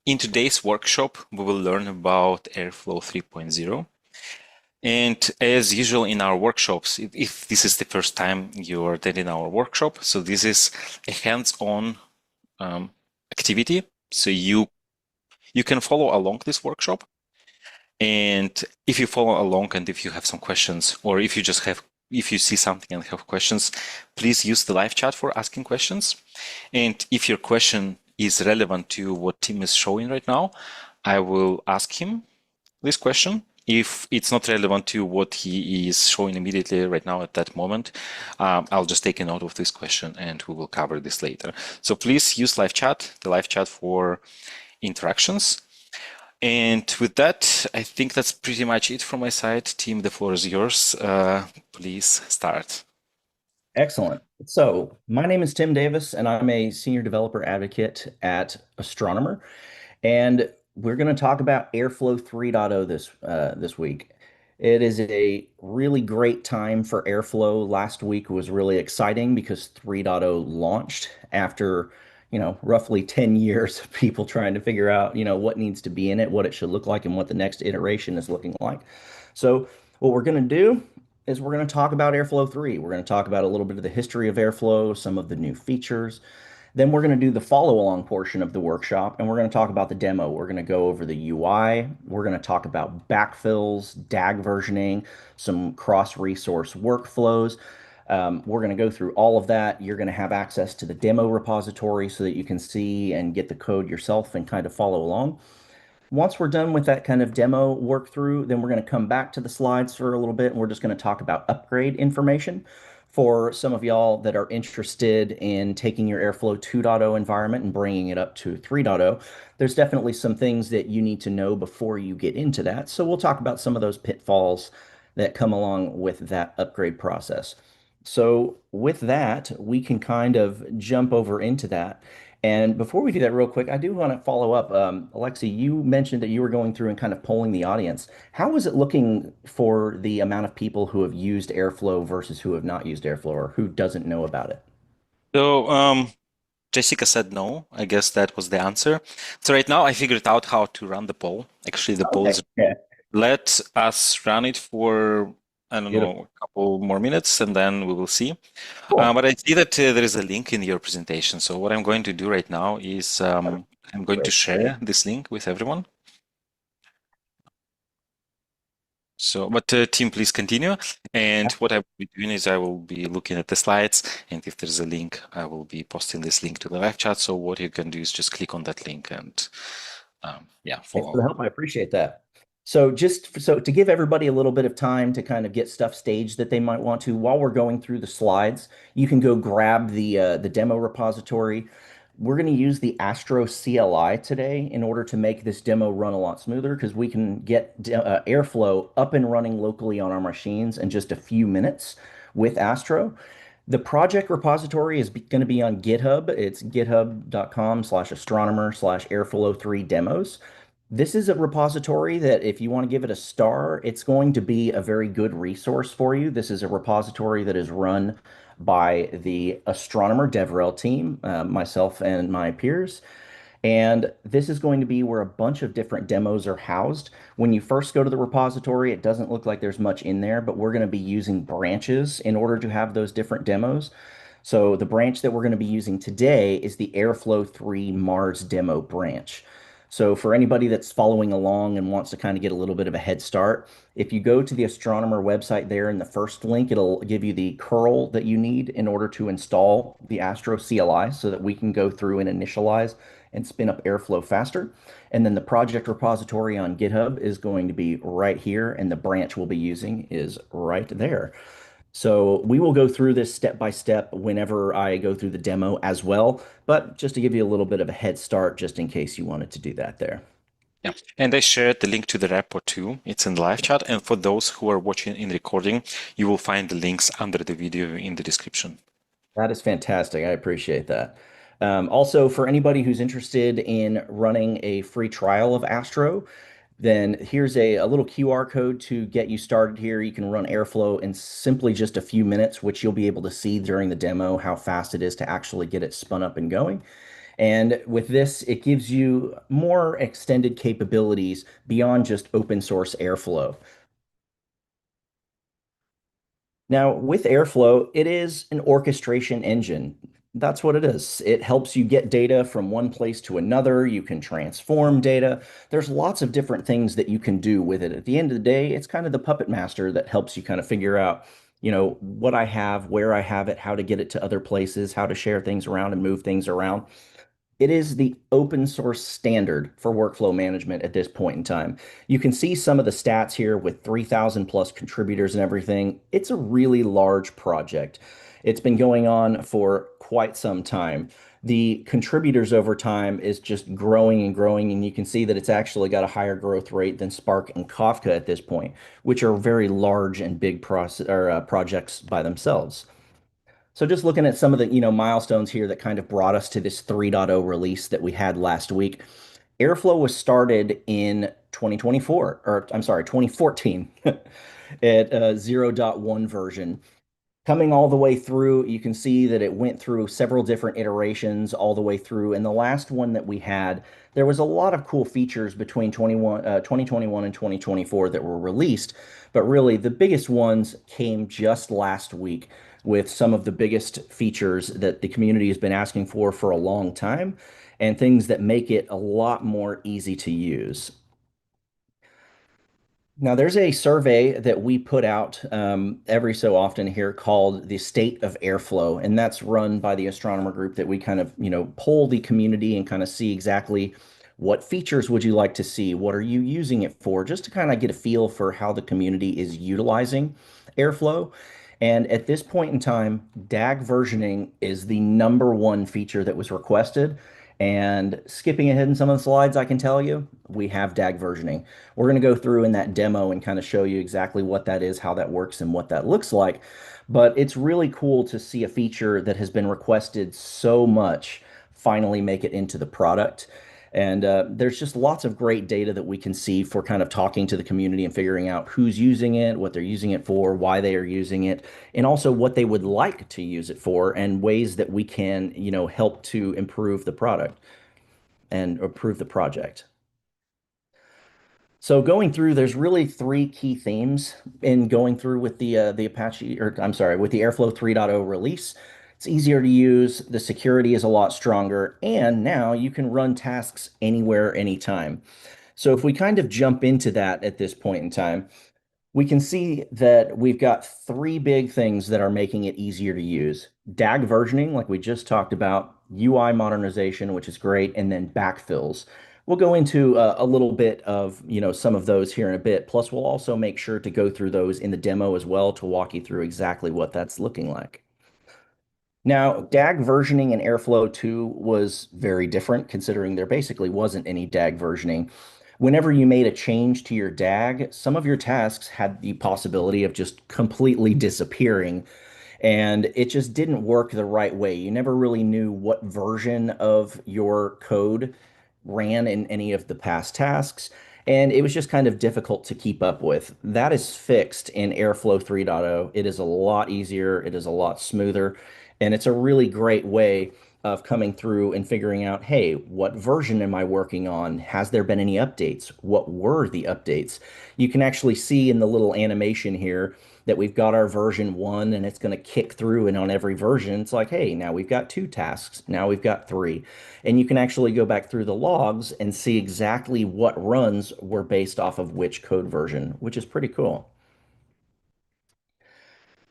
In today's workshop, we will learn about Airflow 3.0. And as usual in our workshops, if this is the first time you're attending our workshop, so this is a hands-on activity. So you can follow along this workshop. And if you follow along and if you have some questions, or if you see something and have questions, please use the live chat for asking questions. And if your question is relevant to what Tim is showing right now, I will ask him this question. If it's not relevant to what he is showing immediately right now at that moment, I'll just take a note of this question and we will cover this later. So please use the live chat for interactions. And with that, I think that's pretty much it from my side. Tim, the floor is yours. Please start. Excellent. So my name is Tim Davis, and I'm a senior developer advocate at Astronomer. And we're going to talk about Airflow 3.0 this week. It is a really great time for Airflow. Last week was really exciting because 3.0 launched after, roughly 10 years of people trying to figure out, what needs to be in it, what it should look like, and what the next iteration is looking like. So what we're going to do is we're going to talk about Airflow 3. We're going to talk about a little bit of the history of Airflow, some of the new features. Then we're going to do the follow-along portion of the workshop, and we're going to talk about the demo. We're going to go over the UI. We're going to talk about backfills, DAG versioning, some cross-resource workflows. We're going to go through all of that. You're going to have access to the demo repository so that you can see and get the code yourself and kind of follow along. Once we're done with that kind of demo work through, then we're going to come back to the slides for a little bit, and we're just going to talk about upgrade information for some of y'all that are interested in taking your Airflow 2.0 environment and bringing it up to 3.0. There's definitely some things that you need to know before you get into that. So we'll talk about some of those pitfalls that come along with that upgrade process. So with that, we can kind of jump over into that. And before we do that real quick, I do want to follow up. Alexei, you mentioned that you were going through and kind of polling the audience. How is it looking for the amount of people who have used Airflow versus who have not used Airflow or who doesn't know about it? So Jessica said no. I guess that was the answer. So right now I figured out how to run the poll. Actually, the poll Okay. is Yeah. let us run it for, I don't Beautiful. know, a couple more minutes and then we will see. Cool. But I see that there is a link in your presentation. So what I'm going to do right now is I'm going to Great. share this link with everyone. So, but Tim, please continue. And what I will be doing is I will be looking at the slides, and if there's a link, I will be posting this link to the live chat. So what you can do is just click on that link and yeah, Thanks follow for the along. help. I appreciate that. So so to give everybody a little bit of time to kind of get stuff staged that they might want to, while we're going through the slides, you can go grab the demo repository. We're going to use the Astro CLI today in order to make this demo run a lot smoother because we can get Airflow up and running locally on our machines in just a few minutes with Astro. The project repository is going to be on GitHub. It's github.com/astronomer/airflow3 demos. This is a repository that if you want to give it a star, it's going to be a very good resource for you. This is a repository that is run by the Astronomer DevRel team, myself and my peers. And this is going to be where a bunch of different demos are housed. When you first go to the repository, it doesn't look like there's much in there, but we're going to be using branches in order to have those different demos. So the branch that we're going to be using today is the Airflow 3 Mars demo branch. So for anybody that's following along and wants to kind of get a little bit of a head start, if you go to the Astronomer website there in the first link, it'll give you the curl that you need in order to install the Astro CLI so that we can go through and initialize and spin up Airflow faster. And then the project repository on GitHub is going to be right here, and the branch we'll be using is right there. So we will go through this step by step whenever I go through the demo as well, but just to give you a little bit of a head start, just in case you wanted to do that there. Yeah, and I shared the link to the repo too. It's in the live chat, and for those who are watching in recording, you will find the links under the video in the description. That is fantastic. I appreciate that. Also, for anybody who's interested in running a free trial of Astro, then here's a little QR code to get you started here. You can run Airflow in simply just a few minutes, which you'll be able to see during the demo how fast it is to actually get it spun up and going. And with this, it gives you more extended capabilities beyond just open source Airflow. Now, with Airflow, it is an orchestration engine. That's what it is. It helps you get data from one place to another. You can transform data. There's lots of different things that you can do with it. At the end of the day, it's kind of the puppet master that helps you kind of figure out, what I have, where I have it, how to get it to other places, how to share things around and move things around. It is the open source standard for workflow management at this point in time. You can see some of the stats here with 3,000 plus contributors and everything. It's a really large project. It's been going on for quite some time. The contributors over time is just growing and growing, and you can see that it's actually got a higher growth rate than Spark and Kafka at this point, which are very large and big projects by themselves. So just looking at some of the, milestones here that kind of brought us to this 3.0 release that we had last week. Airflow was started in 2024, or I'm sorry, 2014 at a 0.1 version. Coming all the way through, you can see that it went through several different iterations all the way through. And the last one that we had, there was a lot of cool features between 2021 and 2024 that were released. But really, the biggest ones came just last week with some of the biggest features that the community has been asking for a long time and things that make it a lot more easy to use. Now, there's a survey that we put out every so often here called the State of Airflow, and that's run by the astronomer group that we kind of, poll the community and kind of see exactly what features would you like to see? What are you using it for? Just to kind of get a feel for how the community is utilizing Airflow. And at this point in time, DAG versioning is the number one feature that was requested. And skipping ahead in some of the slides, I can tell you, we have DAG versioning. We're going to go through in that demo and kind of show you exactly what that is, how that works, and what that looks like. But it's really cool to see a feature that has been requested so much finally make it into the product. And there's just lots of great data that we can see for kind of talking to the community and figuring out who's using it, what they're using it for, why they are using it, and also what they would like to use it for, and ways that we can, help to improve the product and improve the project. So going through, there's really three key themes in going through with the Apache, or I'm sorry, with the Airflow 3.0 release. It's easier to use, the security is a lot stronger, and now you can run tasks anywhere, anytime. So if we kind of jump into that at this point in time, we can see that we've got three big things that are making it easier to use. DAG versioning, like we just talked about, UI modernization, which is great, and then backfills. We'll go into a little bit of, some of those here in a bit. Plus, we'll also make sure to go through those in the demo as well to walk you through exactly what that's looking like. Now, DAG versioning in Airflow 2 was very different, considering there basically wasn't any DAG versioning. Whenever you made a change to your DAG, some of your tasks had the possibility of just completely disappearing, and it just didn't work the right way. You never really knew what version of your code ran in any of the past tasks, and it was just kind of difficult to keep up with. That is fixed in Airflow 3.0. It is a lot easier, it is a lot smoother, and it's a really great way of coming through and figuring out, hey, what version am I working on? Has there been any updates? What were the updates? You can actually see in the little animation here that we've got our version 1 and it's going to kick through, and on every version it's like, hey, now we've got 2 tasks, now we've got 3. And you can actually go back through the logs and see exactly what runs were based off of which code version, which is pretty cool.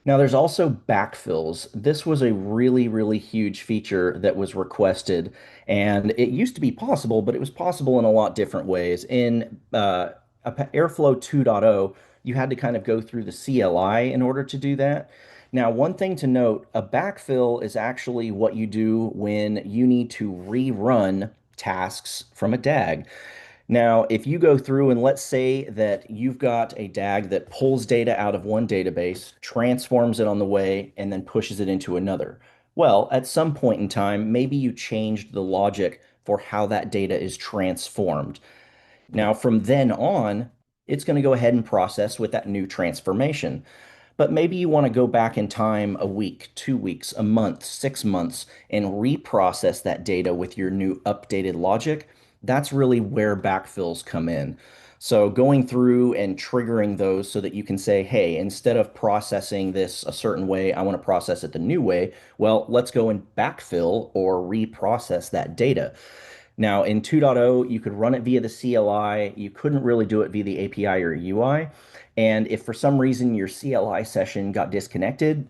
Now, there's also backfills. This was a really, really huge feature that was requested, and it used to be possible, but it was possible in a lot different ways. In Airflow 2.0, you had to kind of go through the CLI in order to do that. Now, one thing to note, a backfill is actually what you do when you need to rerun tasks from a DAG. Now, if you go through and let's say that you've got a DAG that pulls data out of one database, transforms it on the way, and then pushes it into another. Well, at some point in time, maybe you changed the logic for how that data is transformed. Now, from then on, it's going to go ahead and process with that new transformation. but maybe you want to go back in time a week, 2 weeks, a month, 6 months, and reprocess that data with your new updated logic. That's really where backfills come in. So going through and triggering those so that you can say, hey, instead of processing this a certain way, I want to process it the new way. Well, let's go and backfill or reprocess that data. Now, in 2.0, you could run it via the CLI. You couldn't really do it via the API or UI. And if for some reason your CLI session got disconnected,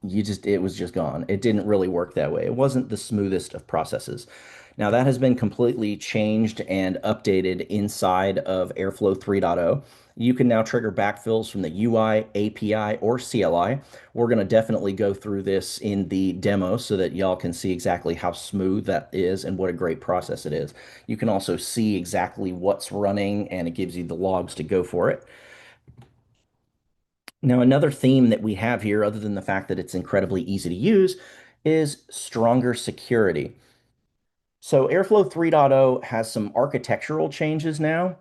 it was just gone. It didn't really work that way. It wasn't the smoothest of processes. Now, that has been completely changed and updated inside of Airflow 3.0. You can now trigger backfills from the UI, API, or CLI. We're going to definitely go through this in the demo so that y'all can see exactly how smooth that is and what a great process it is. You can also see exactly what's running and it gives you the logs to go for it. Now, another theme that we have here, other than the fact that it's incredibly easy to use, is stronger security. So Airflow 3.0 has some architectural changes now,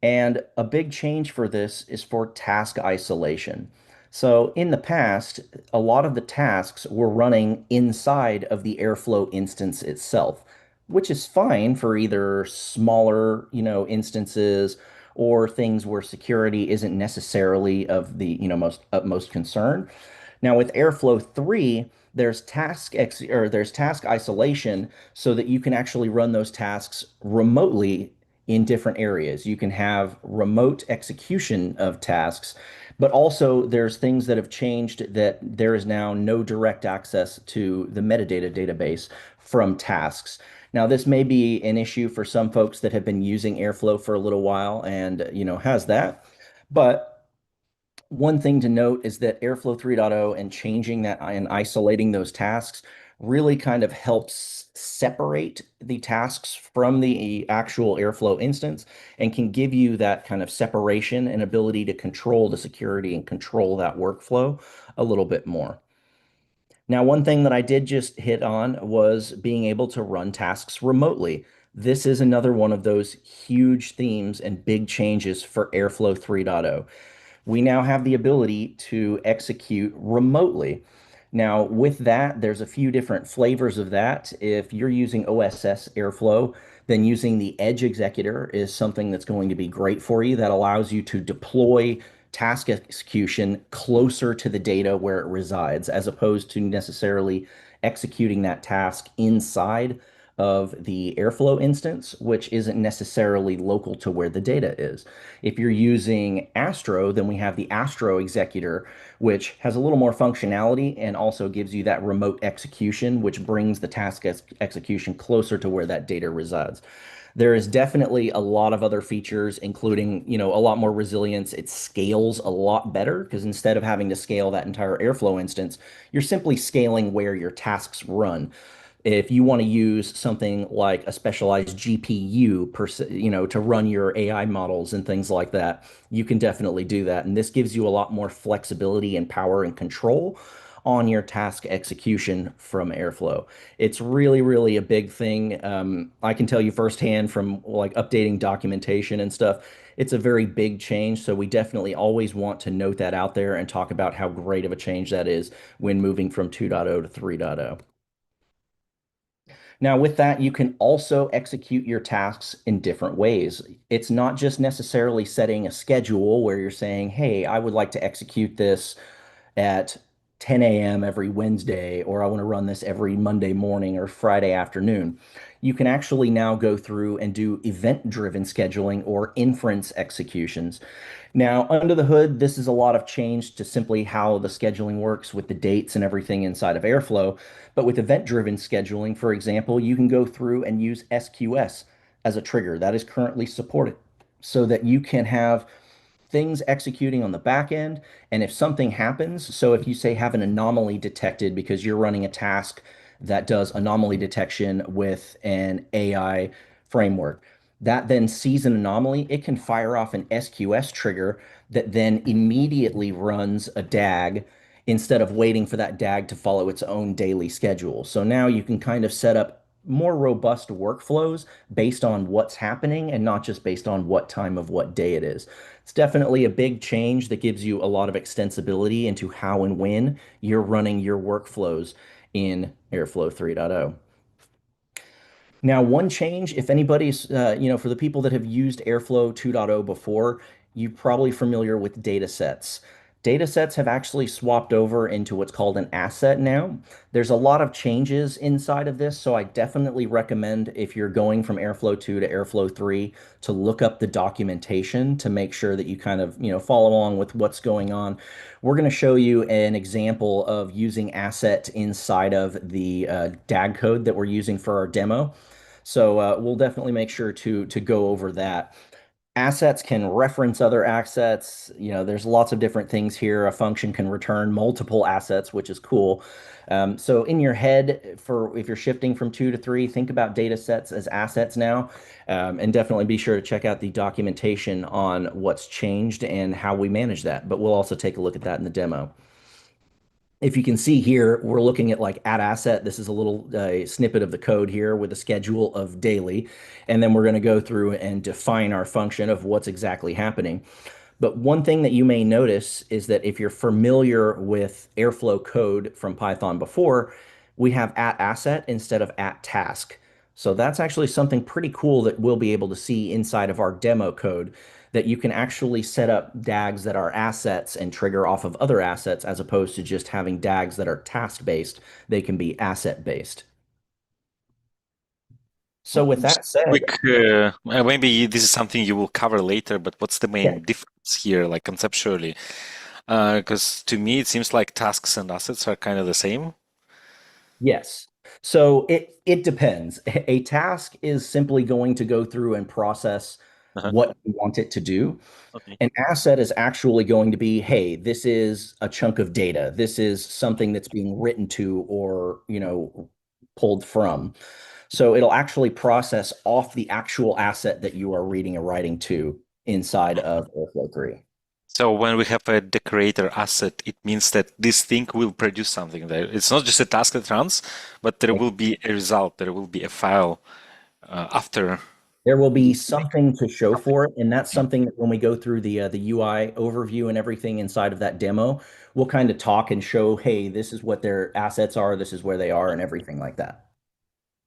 and a big change for this is for task isolation. So in the past, a lot of the tasks were running inside of the Airflow instance itself, which is fine for either smaller, instances or things where security isn't necessarily of the, most utmost concern. Now with Airflow 3, there's task isolation so that you can actually run those tasks remotely in different areas. You can have remote execution of tasks, but also there's things that have changed that there is now no direct access to the metadata database from tasks. Now, this may be an issue for some folks that have been using Airflow for a little while and, has that. But one thing to note is that Airflow 3.0 and changing that and isolating those tasks really kind of helps separate the tasks from the actual Airflow instance and can give you that kind of separation and ability to control the security and control that workflow a little bit more. Now, one thing that I did just hit on was being able to run tasks remotely. This is another one of those huge themes and big changes for Airflow 3.0. We now have the ability to execute remotely. Now, with that, there's a few different flavors of that. If you're using OSS Airflow, then using the Edge Executor is something that's going to be great for you. That allows you to deploy task execution closer to the data where it resides, as opposed to necessarily executing that task inside of the Airflow instance, which isn't necessarily local to where the data is. If you're using Astro, then we have the Astro Executor, which has a little more functionality and also gives you that remote execution, which brings the task execution closer to where that data resides. There is definitely a lot of other features, including, a lot more resilience. It scales a lot better because instead of having to scale that entire Airflow instance, you're simply scaling where your tasks run. If you want to use something like a specialized GPU to run your AI models and things like that, you can definitely do that. And this gives you a lot more flexibility and power and control on your task execution from Airflow. It's really, really a big thing. I can tell you firsthand from like updating documentation and stuff, it's a very big change. So we definitely always want to note that out there and talk about how great of a change that is when moving from 2.0 to 3.0. Now, with that, you can also execute your tasks in different ways. It's not just necessarily setting a schedule where you're saying, hey, I would like to execute this at 10 a.m. every Wednesday, or I want to run this every Monday morning or Friday afternoon. You can actually now go through and do event-driven scheduling or inference executions. Now, under the hood, this is a lot of change to simply how the scheduling works with the dates and everything inside of Airflow. But with event-driven scheduling, for example, you can go through and use SQS as a trigger. That is currently supported so that you can have things executing on the back end. And if something happens, so if you say have an anomaly detected because you're running a task that does anomaly detection with an AI framework, that then sees an anomaly, it can fire off an SQS trigger that then immediately runs a DAG instead of waiting for that DAG to follow its own daily schedule. So now you can kind of set up more robust workflows based on what's happening and not just based on what time of what day it is. It's definitely a big change that gives you a lot of extensibility into how and when you're running your workflows in Airflow 3.0. Now, one change, if anybody's, for the people that have used Airflow 2.0 before, you're probably familiar with data sets. Data sets have actually swapped over into what's called an asset now. There's a lot of changes inside of this, so I definitely recommend if you're going from Airflow 2 to Airflow 3 to look up the documentation to make sure that you kind of, follow along with what's going on. We're going to show you an example of using asset inside of the DAG code that we're using for our demo. So we'll definitely make sure to go over that. Assets can reference other assets. There's lots of different things here. A function can return multiple assets, which is cool. So in your head, for if you're shifting from 2 to 3, think about data sets as assets now, and definitely be sure to check out the documentation on what's changed and how we manage that. But we'll also take a look at that in the demo. If you can see here, we're looking at like add asset. This is a little snippet of the code here with a schedule of daily. And then we're going to go through and define our function of what's exactly happening. But one thing that you may notice is that if you're familiar with Airflow code from Python before, we have at asset instead of at task. So that's actually something pretty cool that we'll be able to see inside of our demo code, that you can actually set up DAGs that are assets and trigger off of other assets as opposed to just having DAGs that are task-based. They can be asset-based. So with Just that said, quick, maybe this is something you will cover later, but what's the yeah, main difference here, like conceptually? Because to me, it seems like tasks and assets are kind of the same. yes. So it depends. A task is simply going to go through and process Uh-huh. what you want it to do. Okay. An asset is actually going to be, hey, this is a chunk of data. This is something that's being written to or, pulled from. So it'll actually process off the actual asset that you are reading or writing to inside of Airflow 3. So when we have a decorator asset, it means that this thing will produce something there. It's not just a task that runs, but there will be a result. There will be a file after There will be the something to show something. for it, and that's something that when we go through the UI overview and everything inside of that demo, we'll kind of talk and show, hey, this is what their assets are, this is where they are, and everything like that.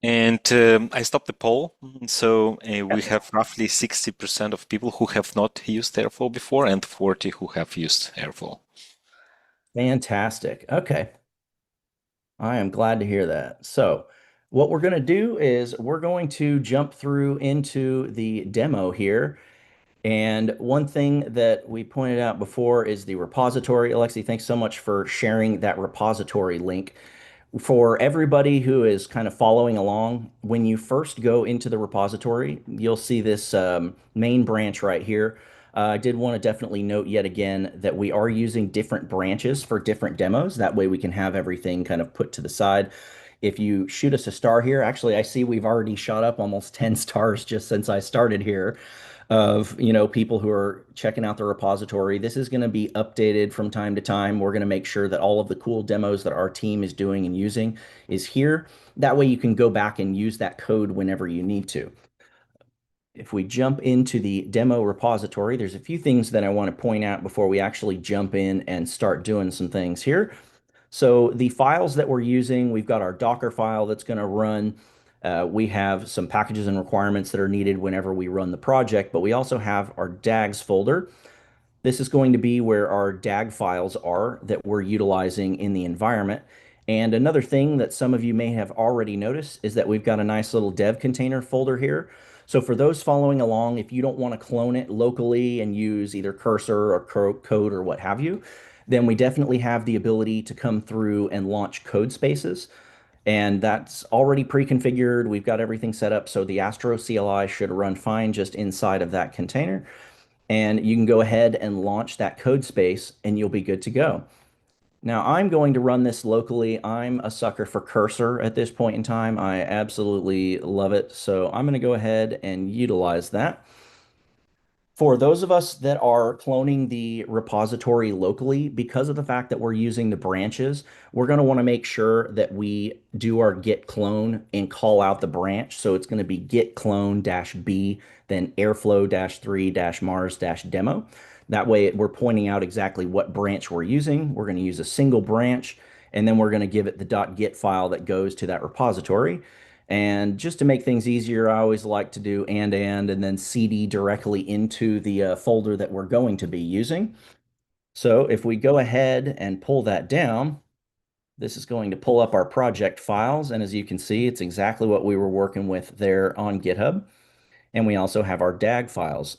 And I stopped the poll. So we Yes. have roughly 60% of people who have not used Airflow before and 40 who have used Airflow. Fantastic. Okay. I am glad to hear that. So, what we're going to do is we're going to jump through into the demo here. And one thing that we pointed out before is the repository. Alexi, thanks so much for sharing that repository link. For everybody who is kind of following along, when you first go into the repository, you'll see this main branch right here. I did want to definitely note yet again that we are using different branches for different demos. That way we can have everything kind of put to the side. If you shoot us a star here, actually, I see we've already shot up almost 10 stars just since I started here of, people who are checking out the repository. This is going to be updated from time to time. We're going to make sure that all of the cool demos that our team is doing and using is here. That way you can go back and use that code whenever you need to. If we jump into the demo repository, there's a few things that I want to point out before we actually jump in and start doing some things here. So the files that we're using, we've got our Docker file that's going to run. We have some packages and requirements that are needed whenever we run the project, but we also have our DAGs folder. This is going to be where our DAG files are that we're utilizing in the environment. And another thing that some of you may have already noticed is that we've got a nice little dev container folder here. So for those following along, if you don't want to clone it locally and use either cursor or code or what have you, then we definitely have the ability to come through and launch code spaces. And that's already pre-configured. We've got everything set up. So the Astro CLI should run fine just inside of that container. And you can go ahead and launch that code space and you'll be good to go. Now I'm going to run this locally. I'm a sucker for cursor at this point in time. I absolutely love it. So I'm going to go ahead and utilize that. For those of us that are cloning the repository locally, because of the fact that we're using the branches, we're going to want to make sure that we do our git clone and call out the branch. So it's going to be git clone -b, then airflow -3 mars demo. That way we're pointing out exactly what branch we're using. We're going to use a single branch, and then we're going to give it the .git file that goes to that repository. And just to make things easier, I always like to do and then cd directly into the folder that we're going to be using. So if we go ahead and pull that down, this is going to pull up our project files. And as you can see, it's exactly what we were working with there on GitHub. And we also have our DAG files.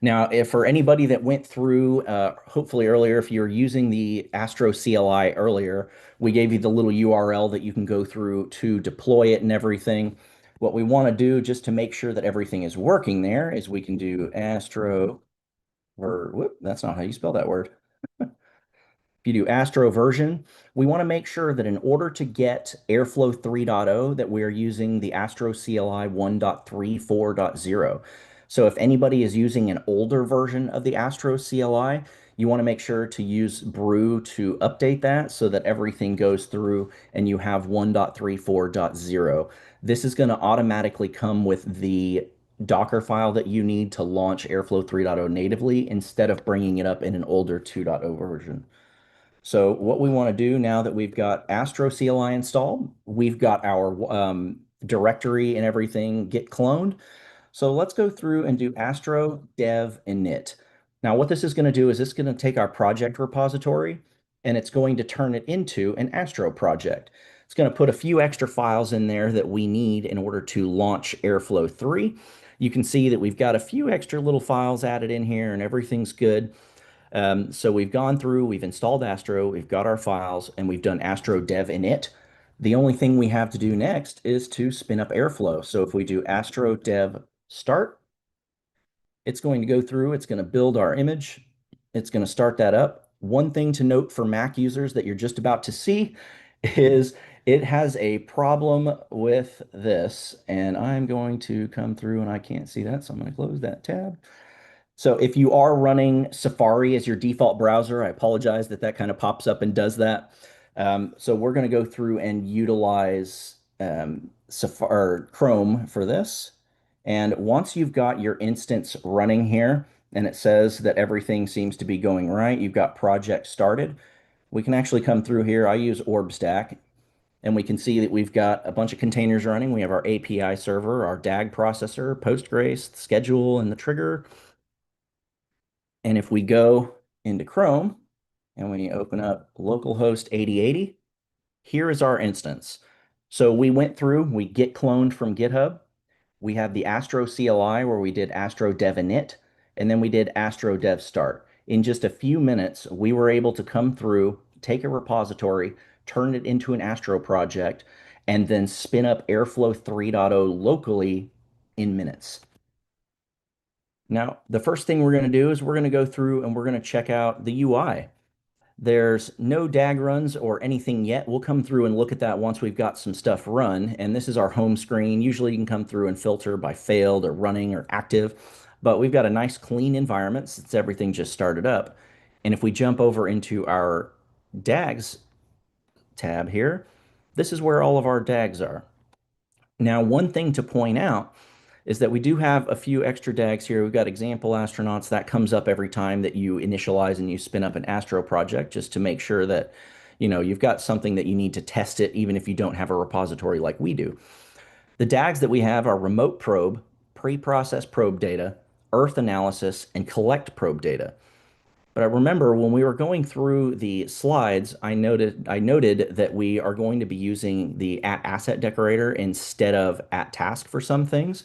Now, if for anybody that went through, hopefully earlier, if you're using the Astro CLI earlier, we gave you the little URL that you can go through to deploy it and everything. What we want to do just to make sure that everything is working there is we can do Astro, or whoop, that's not how you spell that word. If you do Astro version, we want to make sure that in order to get Airflow 3.0 that we're using the Astro CLI 1.34.0. So if anybody is using an older version of the Astro CLI, you want to make sure to use brew to update that so that everything goes through and you have 1.34.0. This is going to automatically come with the Docker file that you need to launch Airflow 3.0 natively instead of bringing it up in an older 2.0 version. So what we want to do now that we've got Astro CLI installed, we've got our directory and everything git cloned. So let's go through and do Astro, dev, init. Now what this is going to do is it's going to take our project repository and it's going to turn it into an Astro project. It's going to put a few extra files in there that we need in order to launch Airflow 3. You can see that we've got a few extra little files added in here and everything's good. So we've gone through, we've installed Astro, we've got our files, and we've done Astro dev init. The only thing we have to do next is to spin up Airflow. So if we do Astro dev start, it's going to go through, it's going to build our image, it's going to start that up. One thing to note for Mac users that you're just about to see is it has a problem with this, and I'm going to come through and I can't see that, so I'm going to close that tab. So if you are running Safari as your default browser, I apologize that that kind of pops up and does that. So we're going to go through and utilize Safari or Chrome for this. And once you've got your instance running here and it says that everything seems to be going right, you've got project started, we can actually come through here. I use OrbStack and we can see that we've got a bunch of containers running. We have our API server, our DAG processor, Postgres, the schedule, and the trigger. And if we go into Chrome and we open up localhost 8080, here is our instance. So we went through, we git cloned from GitHub. We have the Astro CLI where we did Astro dev init, and then we did Astro dev start. In just a few minutes, we were able to come through, take a repository, turn it into an Astro project, and then spin up Airflow 3.0 locally in minutes. Now, the first thing we're going to do is we're going to go through and we're going to check out the UI. There's no DAG runs or anything yet. We'll come through and look at that once we've got some stuff run. And this is our home screen. Usually you can come through and filter by failed or running or active, but we've got a nice clean environment since everything just started up. And if we jump over into our DAGs tab here, this is where all of our DAGs are. Now, one thing to point out is that we do have a few extra DAGs here. We've got example astronauts. That comes up every time that you initialize and you spin up an Astro project just to make sure that, you've got something that you need to test it even if you don't have a repository like we do. The DAGs that we have are remote probe, pre-process probe data, Earth analysis, and collect probe data. But I remember when we were going through the slides, I noted that we are going to be using the @asset decorator instead of @task for some things.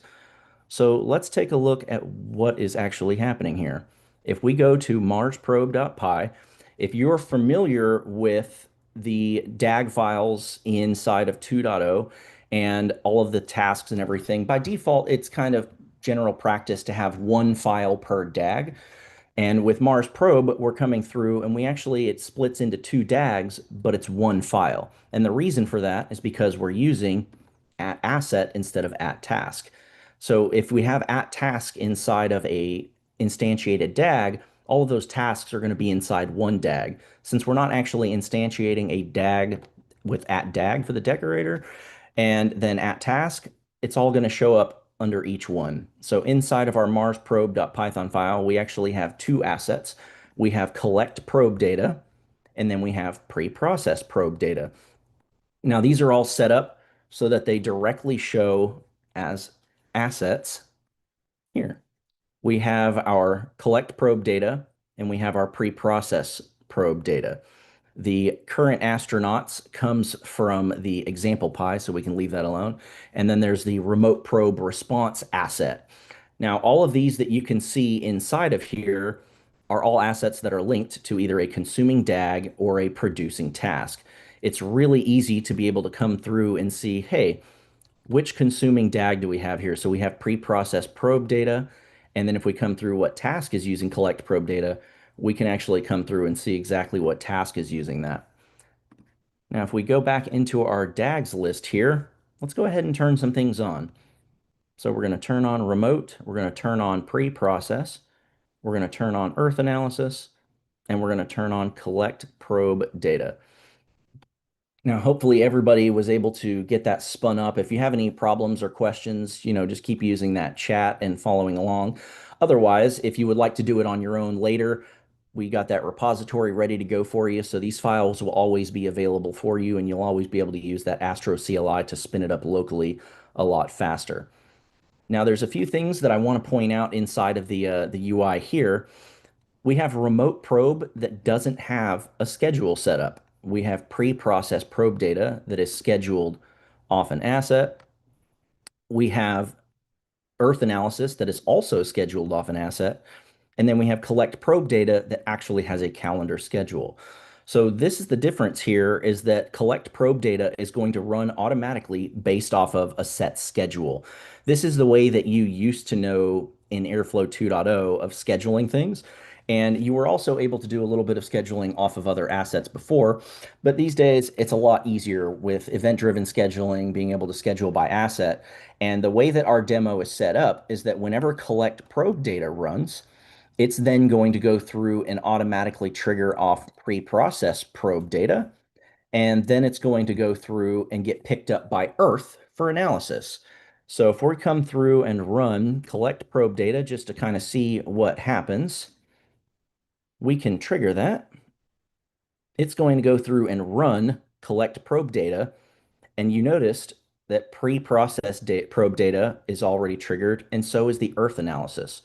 So let's take a look at what is actually happening here. If we go to marsprobe.py, if you're familiar with the DAG files inside of 2.0 and all of the tasks and everything, by default, it's kind of general practice to have one file per DAG. And with Mars Probe, we're coming through and it splits into two DAGs, but it's one file. And the reason for that is because we're using @asset instead of @task. So if we have at task inside of a instantiated DAG, all of those tasks are going to be inside one DAG. Since we're not actually instantiating a DAG with at DAG for the decorator and then at task, it's all going to show up under each one. So inside of our Mars probe.python file, we actually have two assets. We have collect probe data, and then we have pre-process probe data. Now, these are all set up so that they directly show as assets here. We have our collect probe data and we have our pre-process probe data. The current astronauts comes from the example pi, so we can leave that alone. And then there's the remote probe response asset. Now, all of these that you can see inside of here are all assets that are linked to either a consuming DAG or a producing task. It's really easy to be able to come through and see, hey, which consuming DAG do we have here? So we have pre-processed probe data. And then if we come through what task is using collect probe data, we can actually come through and see exactly what task is using that. Now, if we go back into our DAGs list here, let's go ahead and turn some things on. So we're going to turn on remote, we're going to turn on pre-process, we're going to turn on earth analysis, and we're going to turn on collect probe data. Now, hopefully everybody was able to get that spun up. If you have any problems or questions, just keep using that chat and following along. Otherwise, if you would like to do it on your own later, we got that repository ready to go for you. So these files will always be available for you, and you'll always be able to use that Astro CLI to spin it up locally a lot faster. Now, there's a few things that I want to point out inside of the UI here. We have remote probe that doesn't have a schedule set up. We have pre-processed probe data that is scheduled off an asset. We have earth analysis that is also scheduled off an asset. And then we have collect probe data that actually has a calendar schedule. So this is the difference here, is that collect probe data is going to run automatically based off of a set schedule. This is the way that you used to know in Airflow 2.0 of scheduling things. And you were also able to do a little bit of scheduling off of other assets before, but these days it's a lot easier with event-driven scheduling, being able to schedule by asset. And the way that our demo is set up is that whenever collect probe data runs, it's then going to go through and automatically trigger off pre-processed probe data. And then it's going to go through and get picked up by Earth for analysis. So if we come through and run collect probe data just to kind of see what happens, we can trigger that. It's going to go through and run collect probe data. And you noticed that pre-processed probe data is already triggered, and so is the Earth analysis.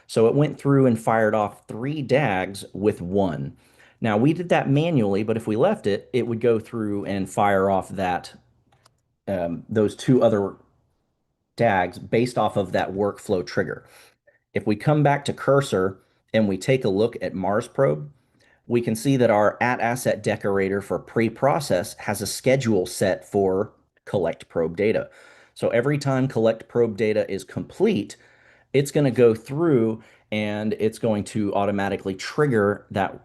So it went through and fired off 3 DAGs with 1. Now we did that manually, but if we left it, it would go through and fire off those 2 other DAGs based off of that workflow trigger. If we come back to cursor and we take a look at Mars probe, we can see that our at asset decorator for pre-process has a schedule set for collect probe data. So every time collect probe data is complete, it's going to go through and it's going to automatically trigger that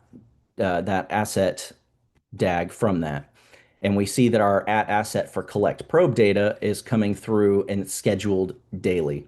asset DAG from that. And we see that our at asset for collect probe data is coming through and it's scheduled daily.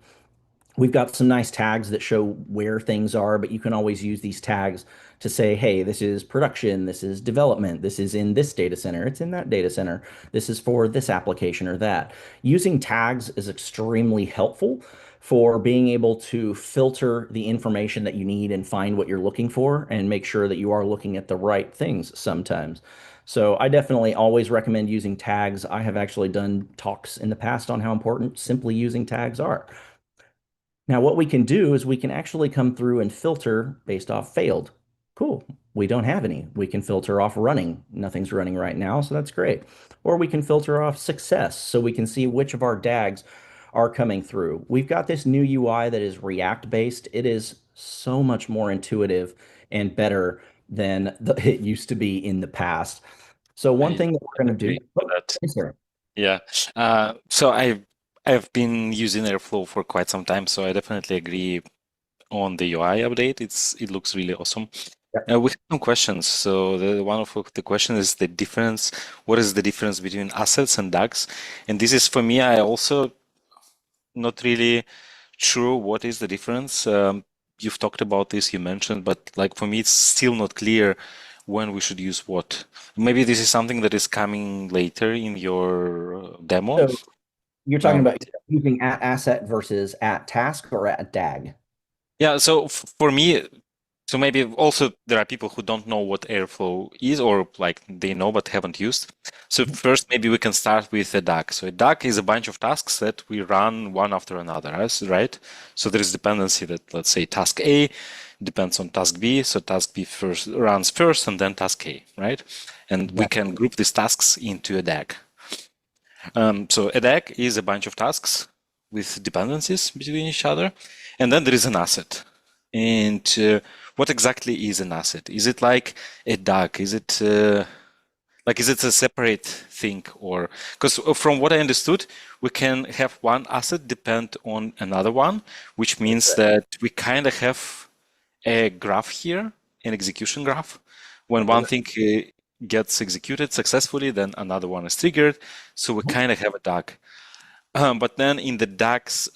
We've got some nice tags that show where things are, but you can always use these tags to say, hey, this is production, this is development, this is in this data center, it's in that data center, this is for this application or that. Using tags is extremely helpful for being able to filter the information that you need and find what you're looking for and make sure that you are looking at the right things sometimes. So I definitely always recommend using tags. I have actually done talks in the past on how important simply using tags are. Now, what we can do is we can actually come through and filter based off failed. Cool. We don't have any. We can filter off running. Nothing's running right now, so that's great. Or we can filter off success, so we can see which of our DAGs are coming through. We've got this new UI that is React based. It is so much more intuitive and better than it used to be in the past. So one I thing that we're going to do. agree with Oh, that. yes, sir. Yeah. So I've been using Airflow for quite some time, so I definitely agree on the UI update. It looks really awesome. Yep. We have some questions. So one of the question is the difference. What is the difference between assets and DAGs? And this is for me. I also not really sure what is the difference. You've talked about this, you mentioned, but like for me, it's still not clear when we should use what. Maybe this is something that is coming later in your demo. So you're talking about But using at asset versus at task or at DAG. yeah, so for me, so maybe also there are people who don't know what Airflow is, or like they know but haven't used. So first, maybe we can start with a DAG. So a DAG is a bunch of tasks that we run one after another, right? So there is dependency that, let's say, task A depends on task B. So task B first runs first and then task A, right? And we Exactly. can group these tasks into a DAG. So a DAG is a bunch of tasks with dependencies between each other. And then there is an asset. And what exactly is an asset? Is it like a DAG? Is it a separate thing? Or because from what I understood, we can have one asset depend on another one, which means that we kind of have a graph here, an execution graph. When one Correct. thing gets executed successfully, then another one is triggered. So we kind of have a DAG. But then in the DAX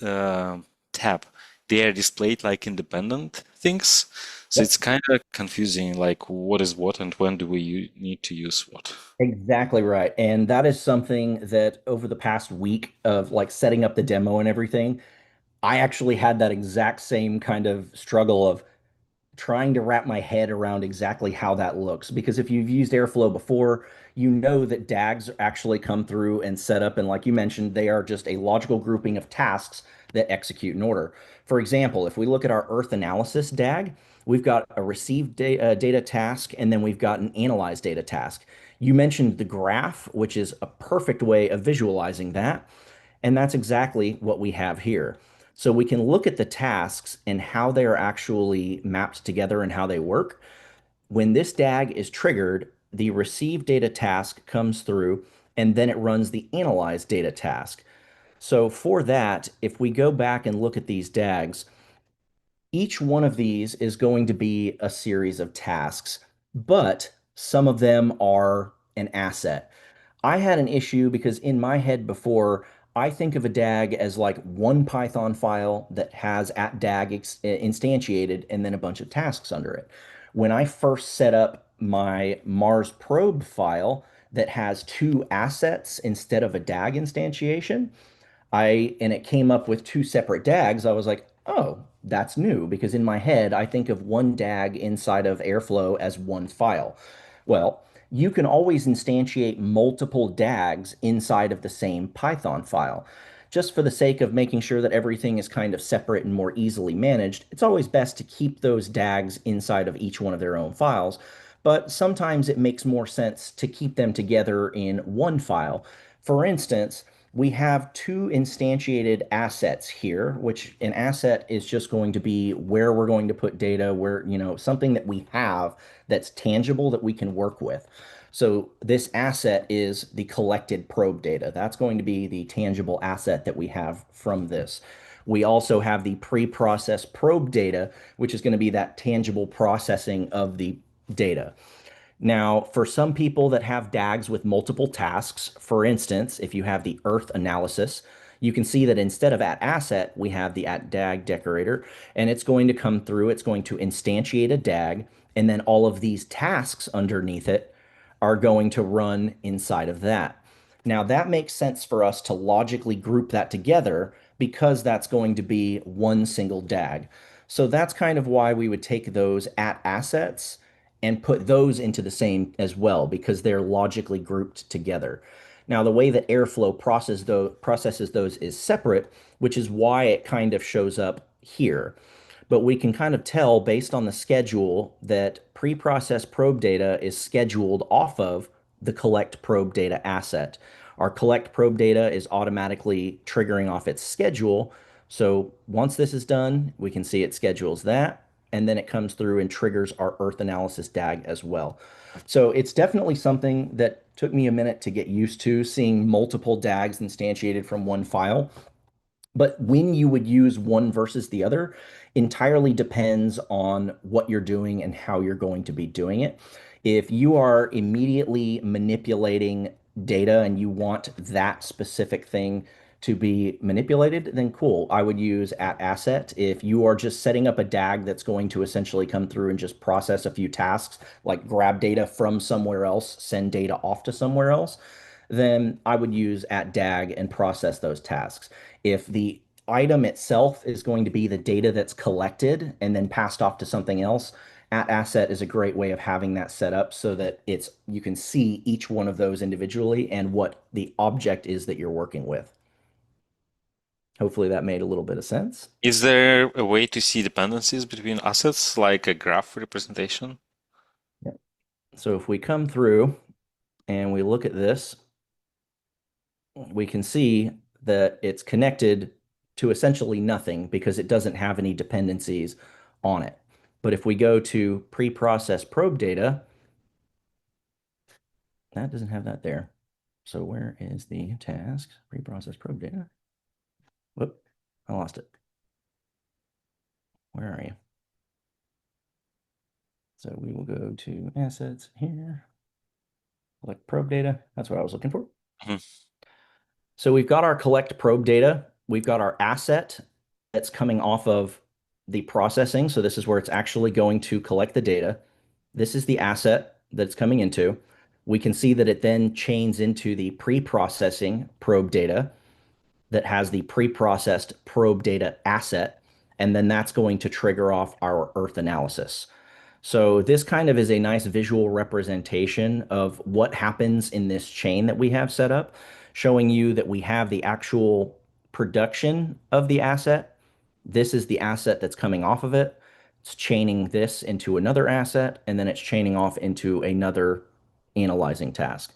tab, they are displayed like independent things. So Yep. it's kind of confusing, like what is what and when do we need to use what. Exactly right. And that is something that over the past week of like setting up the demo and everything, I actually had that exact same kind of struggle of trying to wrap my head around exactly how that looks. Because if you've used Airflow before, you know that DAGs actually come through and set up. And like you mentioned, they are just a logical grouping of tasks that execute in order. For example, if we look at our Earth analysis DAG, we've got a received data task, and then we've got an analyze data task. You mentioned the graph, which is a perfect way of visualizing that. And that's exactly what we have here. So we can look at the tasks and how they are actually mapped together and how they work. When this DAG is triggered, the receive data task comes through and then it runs the analyze data task. So for that, if we go back and look at these DAGs, each one of these is going to be a series of tasks, but some of them are an asset. I had an issue because in my head before, I think of a DAG as like one Python file that has at DAG instantiated and then a bunch of tasks under it. When I first set up my Mars probe file that has two assets instead of a DAG instantiation, and it came up with two separate DAGs. I was like, oh, that's new because in my head, I think of one DAG inside of Airflow as one file. Well, you can always instantiate multiple DAGs inside of the same Python file. Just for the sake of making sure that everything is kind of separate and more easily managed, it's always best to keep those DAGs inside of each one of their own files. But sometimes it makes more sense to keep them together in one file. For instance, we have two instantiated assets here, which an asset is just going to be where we're going to put data, where, something that we have that's tangible that we can work with. So this asset is the collected probe data. That's going to be the tangible asset that we have from this. We also have the pre-processed probe data, which is going to be that tangible processing of the data. Now, for some people that have DAGs with multiple tasks, for instance, if you have the Earth analysis, you can see that instead of at asset, we have the at DAG decorator, and it's going to come through, it's going to instantiate a DAG, and then all of these tasks underneath it are going to run inside of that. Now, that makes sense for us to logically group that together because that's going to be one single DAG. So that's kind of why we would take those at assets and put those into the same as well because they're logically grouped together. Now, the way that processes those is separate, which is why it kind of shows up here. But we can kind of tell based on the schedule that pre-processed probe data is scheduled off of the collect probe data asset. Our collect probe data is automatically triggering off its schedule. So once this is done, we can see it schedules that, and then it comes through and triggers our Earth analysis DAG as well. So it's definitely something that took me a minute to get used to, seeing multiple DAGs instantiated from one file. But when you would use one versus the other entirely depends on what you're doing and how you're going to be doing it. If you are immediately manipulating data and you want that specific thing to be manipulated, then cool. I would use at asset. If you are just setting up a DAG that's going to essentially come through and just process a few tasks, like grab data from somewhere else, send data off to somewhere else, then I would use at DAG and process those tasks. If the item itself is going to be the data that's collected and then passed off to something else, at asset is a great way of having that set up so that it's you can see each one of those individually and what the object is that you're working with. Hopefully that made a little bit of sense. Is there a way to see dependencies between assets, like a graph representation? Yep. So if we come through and we look at this, we can see that it's connected to essentially nothing because it doesn't have any dependencies on it. But if we go to pre-process probe data, that doesn't have that there. So where is the task? Pre-process probe data. Whoop, I lost it. Where are you? So we will go to assets here, collect probe data. That's what I was looking for. Mhm. So we've got our collect probe data. We've got our asset that's coming off of the processing. So this is where it's actually going to collect the data. This is the asset that it's coming into. We can see that it then chains into the pre-processing probe data that has the pre-processed probe data asset, and then that's going to trigger off our Earth analysis. So this kind of is a nice visual representation of what happens in this chain that we have set up, showing you that we have the actual production of the asset. This is the asset that's coming off of it. It's chaining this into another asset, and then it's chaining off into another analyzing task.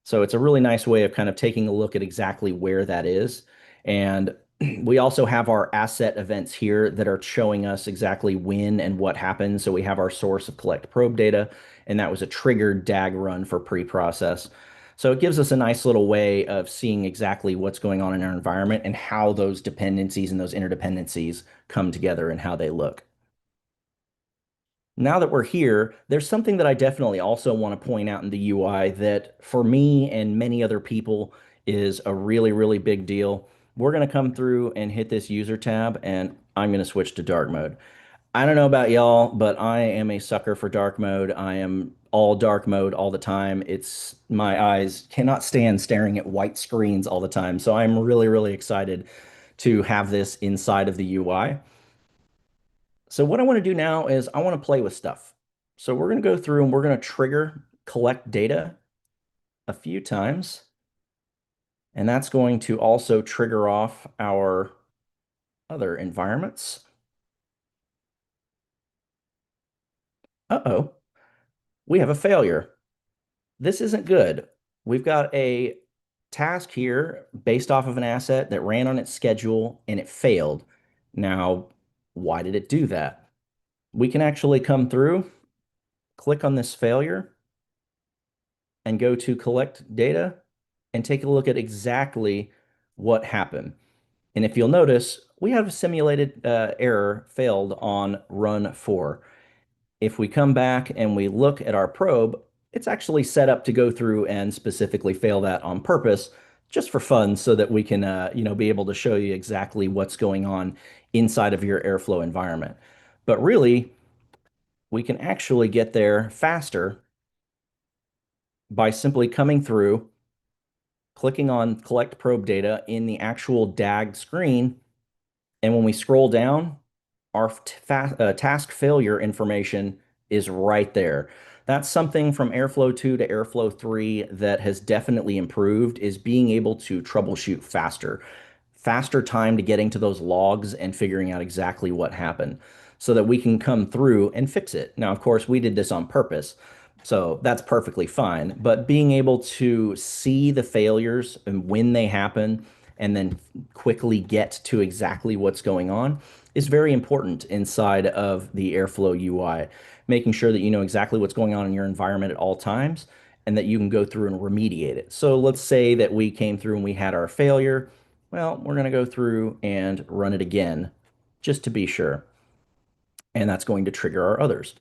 So it's a really nice way of kind of taking a look at exactly where that is. And we also have our asset events here that are showing us exactly when and what happens. So we have our source of collect probe data, and that was a triggered DAG run for pre-process. So it gives us a nice little way of seeing exactly what's going on in our environment and how those dependencies and those interdependencies come together and how they look. Now that we're here, there's something that I definitely also want to point out in the UI that for me and many other people is a really, really big deal. We're going to come through and hit this user tab, and I'm going to switch to dark mode. I don't know about y'all, but I am a sucker for dark mode. I am all dark mode all the time. It's my eyes cannot stand staring at white screens all the time. So I'm really, really excited to have this inside of the UI. So what I want to do now is I want to play with stuff. So we're going to go through and we're going to trigger collect data a few times. And that's going to also trigger off our other environments. Uh-oh, we have a failure. This isn't good. We've got a task here based off of an asset that ran on its schedule and it failed. Now, why did it do that? We can actually come through, click on this failure, and go to collect data and take a look at exactly what happened. And if you'll notice, we have a simulated error failed on run 4. If we come back and we look at our probe, it's actually set up to go through and specifically fail that on purpose, just for fun, so that we can be able to show you exactly what's going on inside of your Airflow environment. But really, we can actually get there faster by simply coming through, clicking on collect probe data in the actual DAG screen. And when we scroll down, our task failure information is right there. That's something from Airflow 2 to Airflow 3 that has definitely improved is being able to troubleshoot faster. Faster time to getting to those logs and figuring out exactly what happened so that we can come through and fix it. Now, of course, we did this on purpose, so that's perfectly fine. But being able to see the failures and when they happen and then quickly get to exactly what's going on is very important inside of the Airflow UI, making sure that you know exactly what's going on in your environment at all times and that you can go through and remediate it. So let's say that we came through and we had our failure. Well, we're going to go through and run it again just to be sure. And that's going to trigger our others.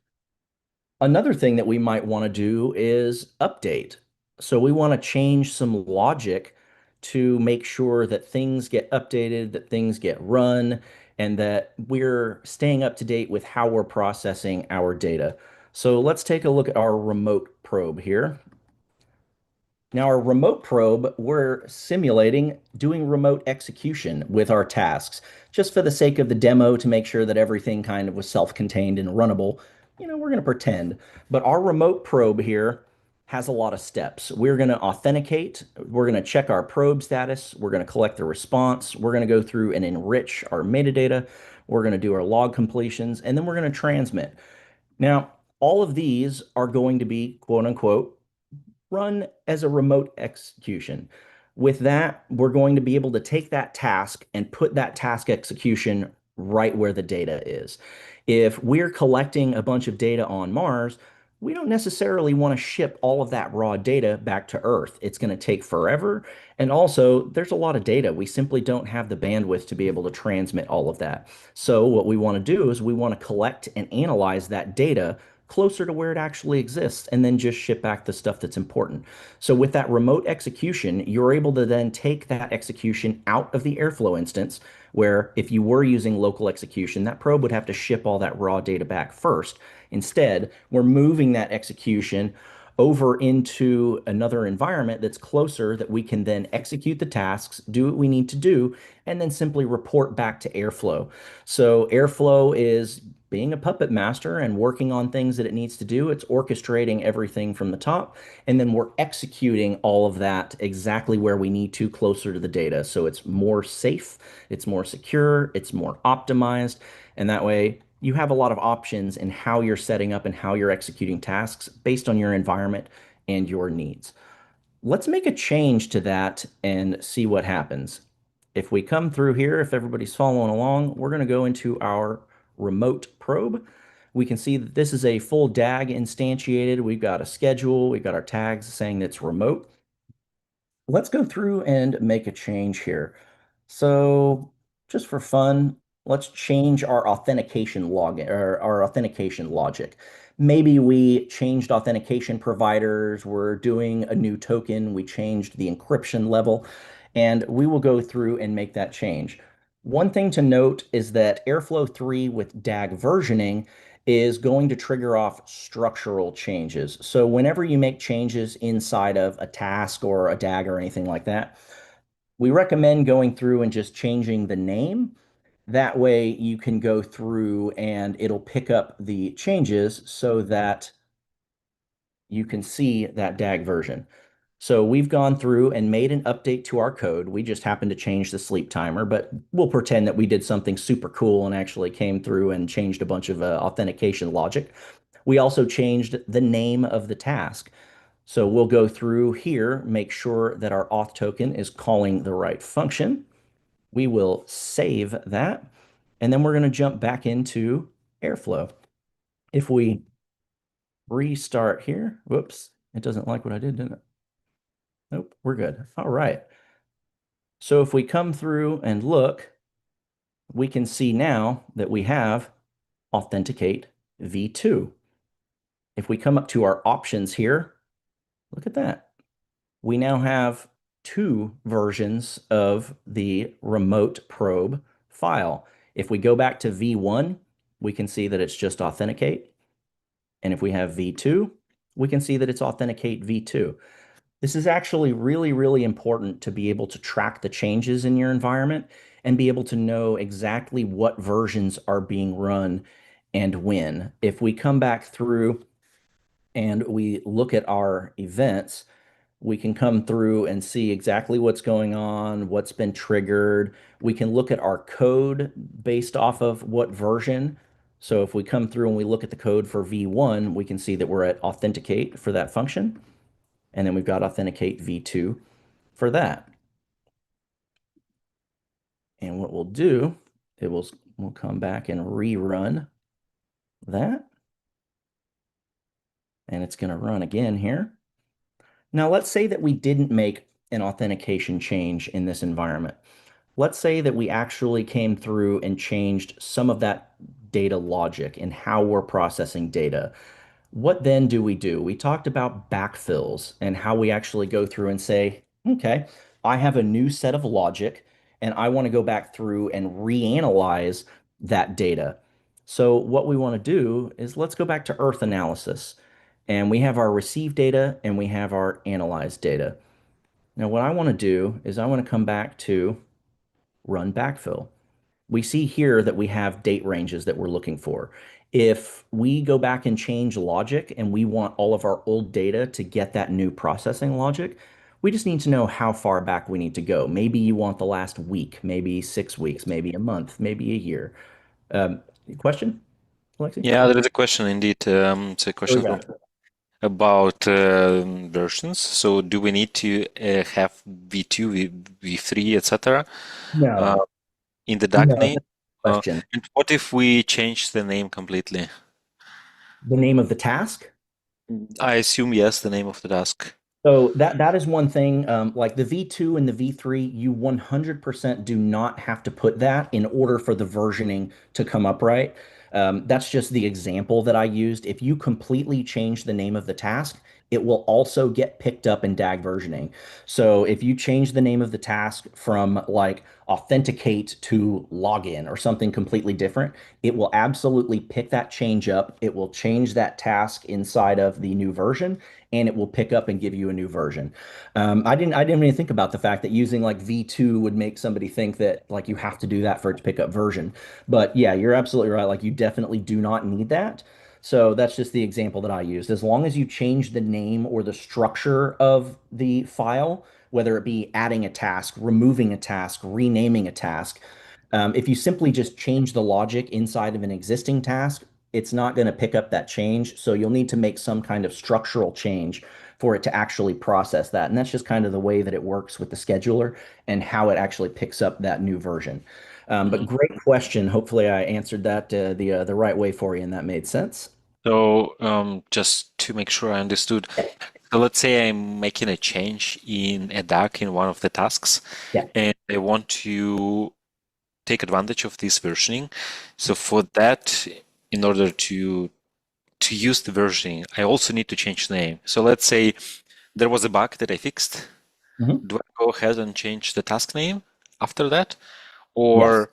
Another thing that we might want to do is update. So we want to change some logic to make sure that things get updated, that things get run, and that we're staying up to date with how we're processing our data. So let's take a look at our remote probe here. Now, our remote probe, we're simulating doing remote execution with our tasks, just for the sake of the demo to make sure that everything kind of was self-contained and runnable. We're going to pretend. But our remote probe here has a lot of steps. We're going to authenticate. We're going to check our probe status. We're going to collect the response. We're going to go through and enrich our metadata. We're going to do our log completions, and then we're going to transmit. Now, all of these are going to be quote unquote run as a remote execution. With that, we're going to be able to take that task and put that task execution right where the data is. If we're collecting a bunch of data on Mars, we don't necessarily want to ship all of that raw data back to Earth. It's going to take forever. And also, there's a lot of data. We simply don't have the bandwidth to be able to transmit all of that. So, what we want to do is we want to collect and analyze that data closer to where it actually exists and then just ship back the stuff that's important. So with that remote execution, you're able to then take that execution out of the Airflow instance, where if you were using local execution, that probe would have to ship all that raw data back first. Instead, we're moving that execution over into another environment that's closer that we can then execute the tasks, do what we need to do, and then simply report back to Airflow. So Airflow is being a puppet master and working on things that it needs to do. It's orchestrating everything from the top, and then we're executing all of that exactly where we need to, closer to the data. So it's more safe, it's more secure, it's more optimized, and that way you have a lot of options in how you're setting up and how you're executing tasks based on your environment and your needs. Let's make a change to that and see what happens. If we come through here, if everybody's following along, we're going to go into our remote probe. We can see that this is a full DAG instantiated. We've got a schedule. We've got our tags saying that it's remote. Let's go through and make a change here. So just for fun, let's change our authentication log or our authentication logic. Maybe we changed authentication providers. We're doing a new token. We changed the encryption level, and we will go through and make that change. One thing to note is that Airflow 3 with DAG versioning is going to trigger off structural changes. So whenever you make changes inside of a task or a DAG or anything like that, we recommend going through and just changing the name. That way you can go through and it'll pick up the changes so that you can see that DAG version. So we've gone through and made an update to our code. We just happened to change the sleep timer, but we'll pretend that we did something super cool and actually came through and changed a bunch of authentication logic. We also changed the name of the task. So we'll go through here, make sure that our auth token is calling the right function. We will save that, and then we're going to jump back into Airflow. If we restart here, whoops, it doesn't like what I did, didn't it? Nope, we're good. All right. So if we come through and look, we can see now that we have Authenticate v2. If we come up to our options here, look at that. We now have two versions of the remote probe file. If we go back to v1, we can see that it's just Authenticate. And if we have v2, we can see that it's Authenticate v2. This is actually really, really important to be able to track the changes in your environment and be able to know exactly what versions are being run and when. If we come back through and we look at our events, we can come through and see exactly what's going on, what's been triggered. We can look at our code based off of what version. So if we come through and we look at the code for v1, we can see that we're at Authenticate for that function. And then we've got Authenticate v2 for that. And what we'll do, we'll come back and rerun that. And it's going to run again here. Now let's say that we didn't make an authentication change in this environment. Let's say that we actually came through and changed some of that data logic and how we're processing data. What then do? We talked about backfills and how we actually go through and say, okay, I have a new set of logic and I want to go back through and reanalyze that data. So what we want to do is let's go back to Earth analysis. And we have our received data and we have our analyzed data. Now, what I want to do is I want to come back to run backfill. We see here that we have date ranges that we're looking for. If we go back and change logic and we want all of our old data to get that new processing logic, we just need to know how far back we need to go. Maybe you want the last week, maybe 6 weeks, maybe a month, maybe a year. Question, Alexi? Yeah, there is a question indeed. It's a What we question from got? about versions. So do we need to have V2, V3, etc. uh, No, in the no, DAC name? that's a question. And what if we change the name completely? The name of the task? I assume yes, the name of the task. So that is one thing. Like the V2 and the V3, you 100% do not have to put that in order for the versioning to come up right. That's just the example that I used. If you completely change the name of the task, it will also get picked up in DAG versioning. So if you change the name of the task from like authenticate to login or something completely different, it will absolutely pick that change up. It will change that task inside of the new version and it will pick up and give you a new version. I didn't even think about the fact that using like V2 would make somebody think that like you have to do that for it to pick up version. But yeah, you're absolutely right. Like you definitely do not need that. So that's just the example that I used. As long as you change the name or the structure of the file, whether it be adding a task, removing a task, renaming a task, if you simply just change the logic inside of an existing task, it's not going to pick up that change. So you'll need to make some kind of structural change for it to actually process that. And that's just kind of the way that it works with the scheduler and how it actually picks up that new version. But Mhm. great question. Hopefully I answered that the right way for you and that made sense. So just to make sure I understood, so let's say I'm making a change in a DAC in one of the tasks, Yeah. and I want to take advantage of this versioning. So for that, in order to use the versioning, I also need to change the name. So let's say there was a bug that I fixed. Mhm. Do I go ahead and change the task name after that? Yes. Or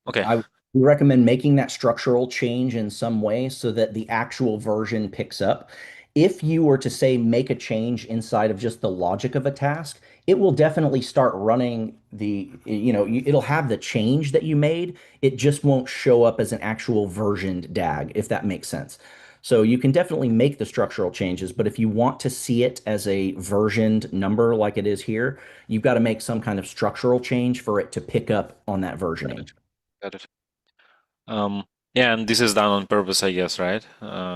okay, I would recommend making that structural change in some way so that the actual version picks up. If you were to say make a change inside of just the logic of a task, it will definitely start running it'll have the change that you made. It just won't show up as an actual versioned DAG, if that makes sense. So you can definitely make the structural changes, but if you want to see it as a versioned number like it is here, you've got to make some kind of structural change for it to pick up on that got versioning. it, got it. Yeah, and this is done on purpose, I guess, right?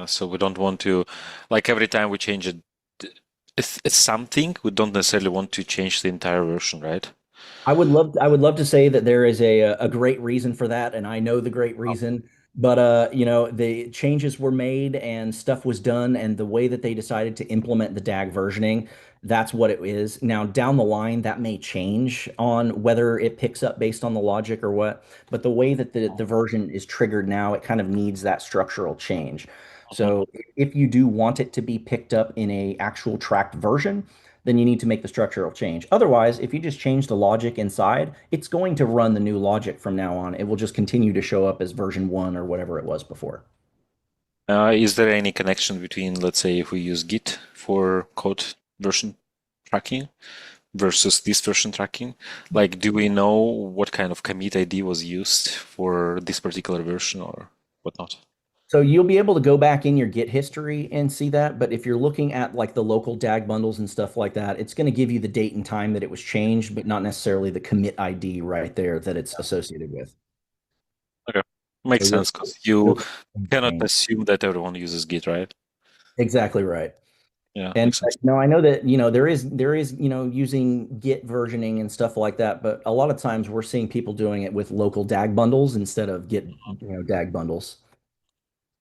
So we don't want to, like every time we change it, if it's something, we don't necessarily want to change the entire version, right? I would love to say that there is a great reason for that, and I know the great reason, but the changes were made and stuff was done, and the way that they decided to implement the DAG versioning, that's what it is. Now, down the line, that may change on whether it picks up based on the logic or what, but the way that the version is triggered now, it kind of needs that structural change. Mhm. So if you do want it to be picked up in a actual tracked version, then you need to make the structural change. Otherwise, if you just change the logic inside, it's going to run the new logic from now on. It will just continue to show up as version one or whatever it was before. Is there any connection between, let's say, if we use Git for code version tracking versus this version tracking? Like, do we know what kind of commit ID was used for this particular version or whatnot? So you'll be able to go back in your Git history and see that. But if you're looking at like the local DAG bundles and stuff like that, it's going to give you the date and time that it was changed, but not necessarily the commit ID right there that it's associated with. Okay, So makes you'll, sense because you you'll cannot change. assume that everyone uses Git, right? Exactly right. Yeah, And makes sense. no, I know that, there is, using Git versioning and stuff like that, but a lot of times we're seeing people doing it with local DAG bundles instead of Git, DAG bundles.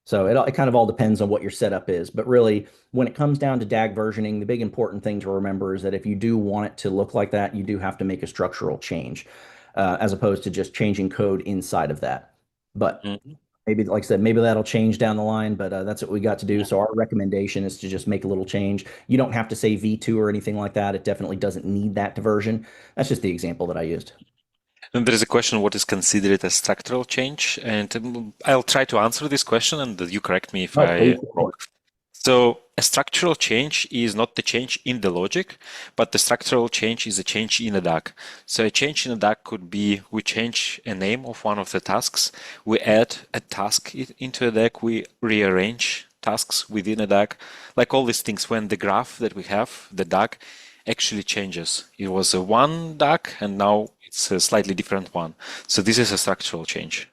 So it kind of all depends on what your setup is. But really, when it comes down to DAG versioning, the big important thing to remember is that if you do want it to look like that, you do have to make a structural change, as opposed to just changing code inside of that. But Mhm. Maybe, like I said, maybe that'll change down the line, but that's what we got to do. So our recommendation is to just make a little change. You don't have to say V2 or anything like that. It definitely doesn't need that diversion. That's just the example that I used. And there is a question, what is considered a structural change? And I'll try to answer this question, and you correct me if Oh, please. I wrong. So a structural change is not the change in the logic, but the structural change is a change in a DAG. So a change in a DAG could be we change a name of one of the tasks, we add a task into a DAG, we rearrange tasks within a DAG, like all these things when the graph that we have, the DAG, actually changes. It was a one DAG and now it's a slightly different one. So this is a structural change.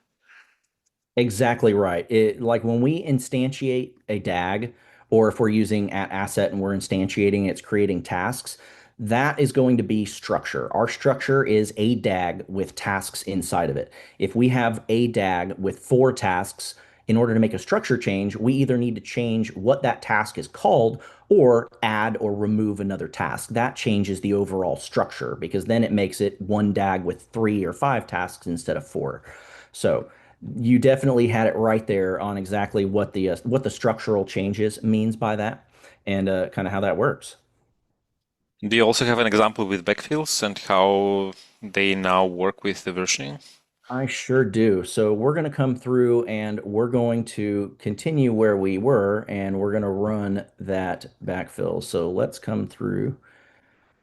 Exactly right. Like when we instantiate a DAG, or if we're using at asset and we're instantiating, it's creating tasks, that is going to be structure. Our structure is a DAG with tasks inside of it. If we have a DAG with 4 tasks, in order to make a structure change, we either need to change what that task is called or add or remove another task. That changes the overall structure because then it makes it one DAG with 3 or 5 tasks instead of 4. So you definitely had it right there on exactly what the structural changes means by that, and kind of how that works. Do you also have an example with backfills and how they now work with the versioning? I sure do. So we're going to come through and we're going to continue where we were, and we're going to run that backfill. So let's come through,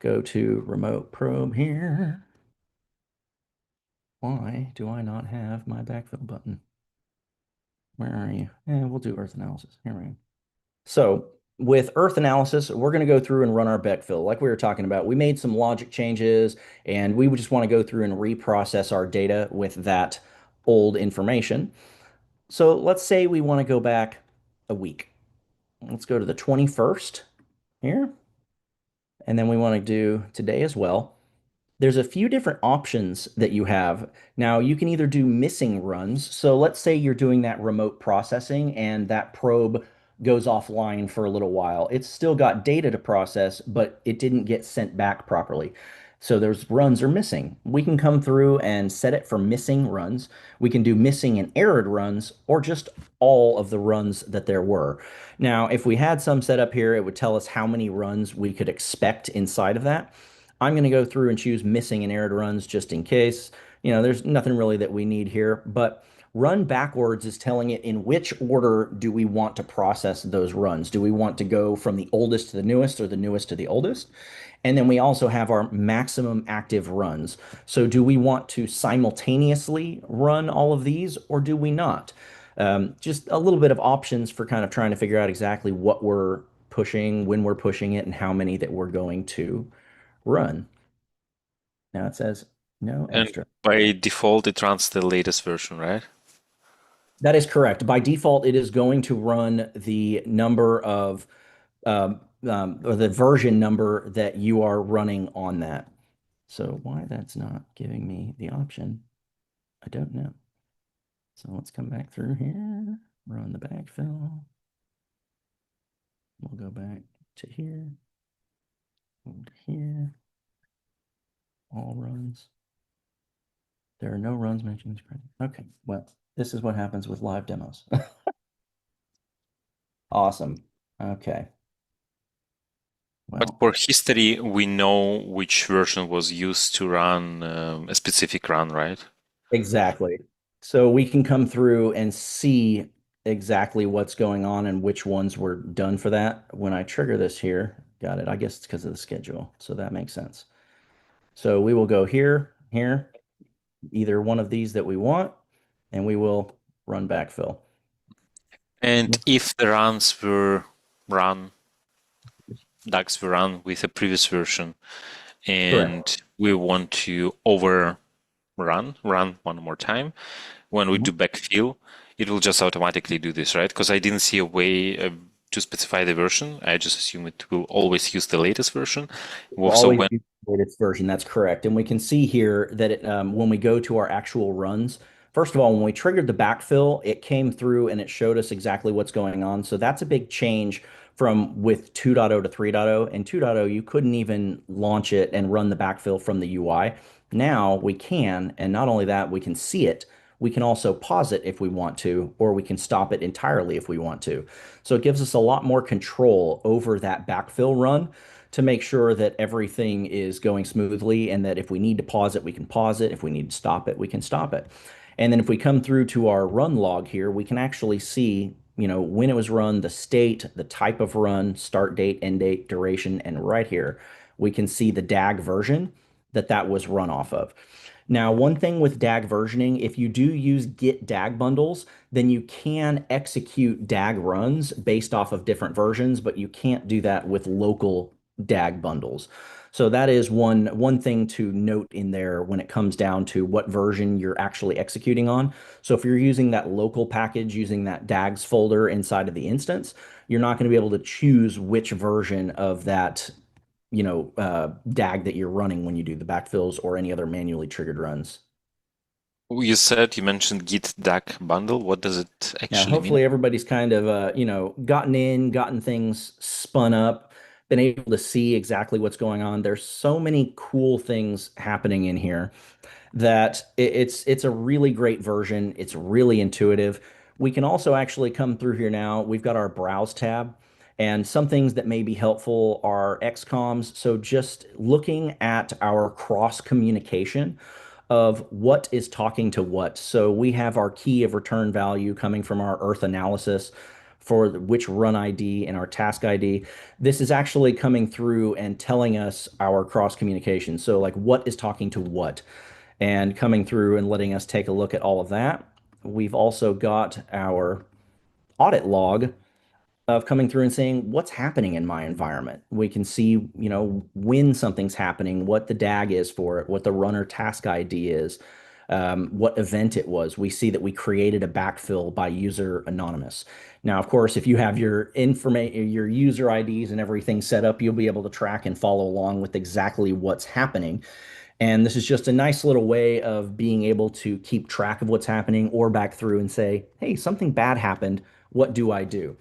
go to remote probe here. Why do I not have my backfill button? Where are you? We'll do earth analysis. Here we go. So with Earth analysis, we're going to go through and run our backfill. Like we were talking about, we made some logic changes, and we would just want to go through and reprocess our data with that old information. So let's say we want to go back a week. Let's go to the 21st here, and then we want to do today as well. There's a few different options that you have. Now, you can either do missing runs. So let's say you're doing that remote processing and that probe goes offline for a little while. It's still got data to process, but it didn't get sent back properly. So those runs are missing. We can come through and set it for missing runs. We can do missing and errored runs, or just all of the runs that there were. Now, if we had some set up here, it would tell us how many runs we could expect inside of that. I'm going to go through and choose missing and errored runs just in case. There's nothing really that we need here, but run backwards is telling it in which order do we want to process those runs. Do we want to go from the oldest to the newest or the newest to the oldest? And then we also have our maximum active runs. So do we want to simultaneously run all of these or do we not? Just a little bit of options for kind of trying to figure out exactly what we're pushing, when we're pushing it, and how many that we're going to run. Now it says no And extra. by default, it runs the latest version, right? That is correct. By default, it is going to run the number of or the version number that you are running on that. So why that's not giving me the option, I don't know. So let's come back through here, run the backfill. We'll go back to here, to here, all runs. There are no runs mentioned. Okay, well, this is what happens with live demos. Awesome. Okay. But Well, for history, we know which version was used to run a specific run, right? exactly. So we can come through and see exactly what's going on and which ones were done for that. When I trigger this here, got it. I guess it's because of the schedule. So that makes sense. So we will go here, here, either one of these that we want, and we will run backfill. And if the runs were run, DAGs were run with a previous version, and Correct. we want to run one more time, when we Mhm. do backfill, it will just automatically do this, right? Because I didn't see a way to specify the version. I just assume it will always use the latest version. We'll So always when use the latest version. That's correct. And we can see here that when we go to our actual runs, first of all, when we triggered the backfill, it came through and it showed us exactly what's going on. So that's a big change from with 2.0 to 3.0. In 2.0, you couldn't even launch it and run the backfill from the UI. Now we can, and not only that, we can see it We can also pause it if we want to, or we can stop it entirely if we want to. So it gives us a lot more control over that backfill run to make sure that everything is going smoothly and that if we need to pause it, we can pause it. If we need to stop it, we can stop it. And then if we come through to our run log here, we can actually see, when it was run, the state, the type of run, start date, end date, duration, and right here, we can see the DAG version that was run off of. Now, one thing with DAG versioning, if you do use Git DAG bundles, then you can execute DAG runs based off of different versions, but you can't do that with local DAG bundles. So that is one thing to note in there when it comes down to what version you're actually executing on. So if you're using that local package, using that DAGs folder inside of the instance, you're not going to be able to choose which version of that DAG that you're running when you do the backfills or any other manually triggered runs. You mentioned Git DAC bundle. What does it Now, actually mean? hopefully everybody's kind of, gotten things spun up, been able to see exactly what's going on. There's so many cool things happening in here that it's a really great version. It's really intuitive. We can also actually come through here now. We've got our browse tab, and some things that may be helpful are XComs. So just looking at our cross communication of what is talking to what. So we have our key of return value coming from our Earth analysis for which run ID and our task ID. This is actually coming through and telling us our cross communication. So like what is talking to what, and coming through and letting us take a look at all of that. We've also got our audit log of coming through and saying what's happening in my environment. We can see, when something's happening, what the DAG is for it, what the runner task ID is, what event it was. We see that we created a backfill by user anonymous. Now, of course, if you have your information, your user IDs and everything set up, you'll be able to track and follow along with exactly what's happening. And this is just a nice little way of being able to keep track of what's happening or back through and say, hey, something bad happened. What do I do?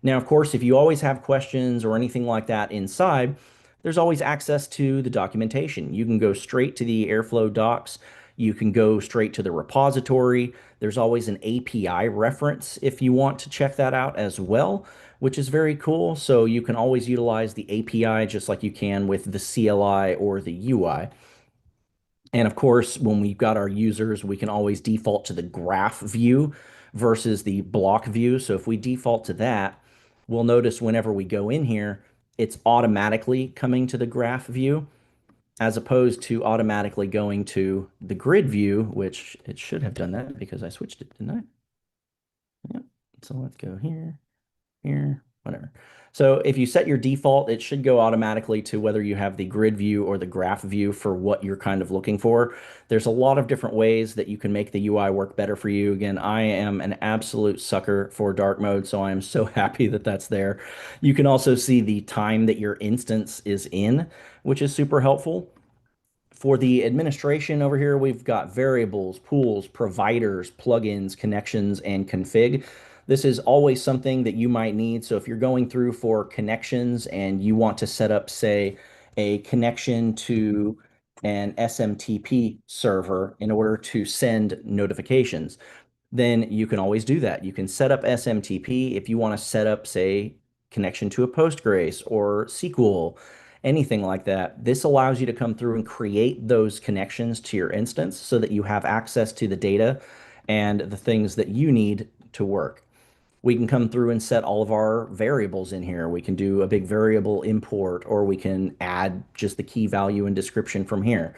Now, of course, if you always have questions or anything like that inside, there's always access to the documentation. You can go straight to the Airflow docs. You can go straight to the repository. There's always an API reference if you want to check that out as well, which is very cool. So you can always utilize the API just like you can with the CLI or the UI. And of course, when we've got our users, we can always default to the graph view versus the block view. So if we default to that, we'll notice whenever we go in here, it's automatically coming to the graph view as opposed to automatically going to the grid view, which it should have done that because I switched it, didn't I? Yep. So let's go here, whatever. So if you set your default, it should go automatically to whether you have the grid view or the graph view for what you're kind of looking for. There's a lot of different ways that you can make the UI work better for you. Again, I am an absolute sucker for dark mode, so I am so happy that that's there. You can also see the time that your instance is in, which is super helpful. For the administration over here, we've got variables, pools, providers, plugins, connections, and config. This is always something that you might need. So if you're going through for connections and you want to set up, say, a connection to an SMTP server in order to send notifications, then you can always do that. You can set up SMTP if you want to set up, say, connection to a Postgres or SQL, anything like that. This allows you to come through and create those connections to your instance so that you have access to the data and the things that you need to work. We can come through and set all of our variables in here. We can do a big variable import, or we can add just the key value and description from here.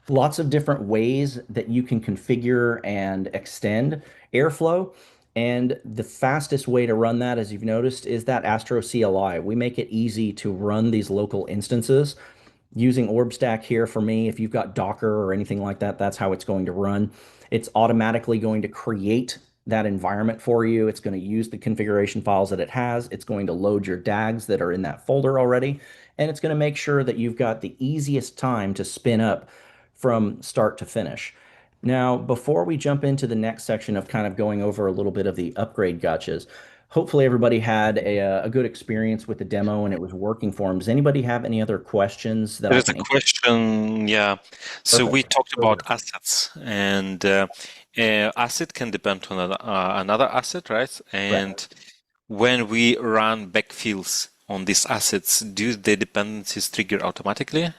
Lots of different ways that you can configure and extend Airflow. And the fastest way to run that, as you've noticed, is that Astro CLI. We make it easy to run these local instances using OrbStack here for me. If you've got Docker or anything like that, that's how it's going to run. It's automatically going to create that environment for you. It's going to use the configuration files that it has. It's going to load your DAGs that are in that folder already. And it's going to make sure that you've got the easiest time to spin up from start to finish. Now, before we jump into the next section of kind of going over a little bit of the upgrade gotchas, hopefully everybody had a good experience with the demo and it was working for them. Does anybody have any other questions that There I is a can answer? question, yeah. So we Perfect. talked Go ahead. about assets, and Asset can depend on another asset, right? Correct. And when we run backfills on these assets, do the dependencies trigger automatically?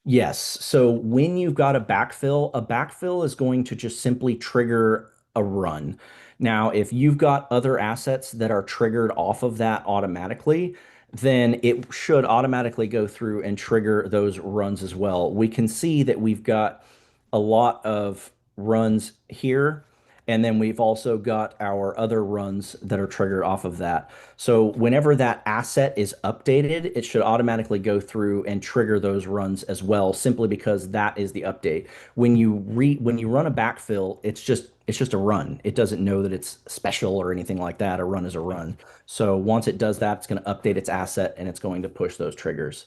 Yes. So when you've got a backfill is going to just simply trigger a run. Now, if you've got other assets that are triggered off of that automatically, then it should automatically go through and trigger those runs as well. We can see that we've got a lot of runs here, and then we've also got our other runs that are triggered off of that. So whenever that asset is updated, it should automatically go through and trigger those runs as well, simply because that is the update. When you run a backfill, it's just a run. It doesn't know that it's special or anything like that. A run is a run. So once it does that, it's going to update its asset and it's going to push those triggers.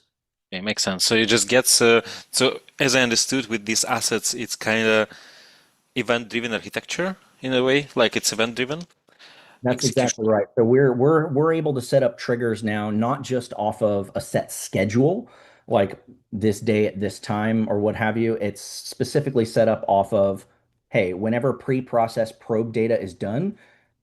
Okay, makes sense. So it just gets so as I understood with these assets, it's kind of event-driven architecture in a way, like it's event-driven That's execution. exactly right. So we're able to set up triggers now, not just off of a set schedule, like this day at this time or what have you. It's specifically set up off of, hey, whenever pre-process probe data is done,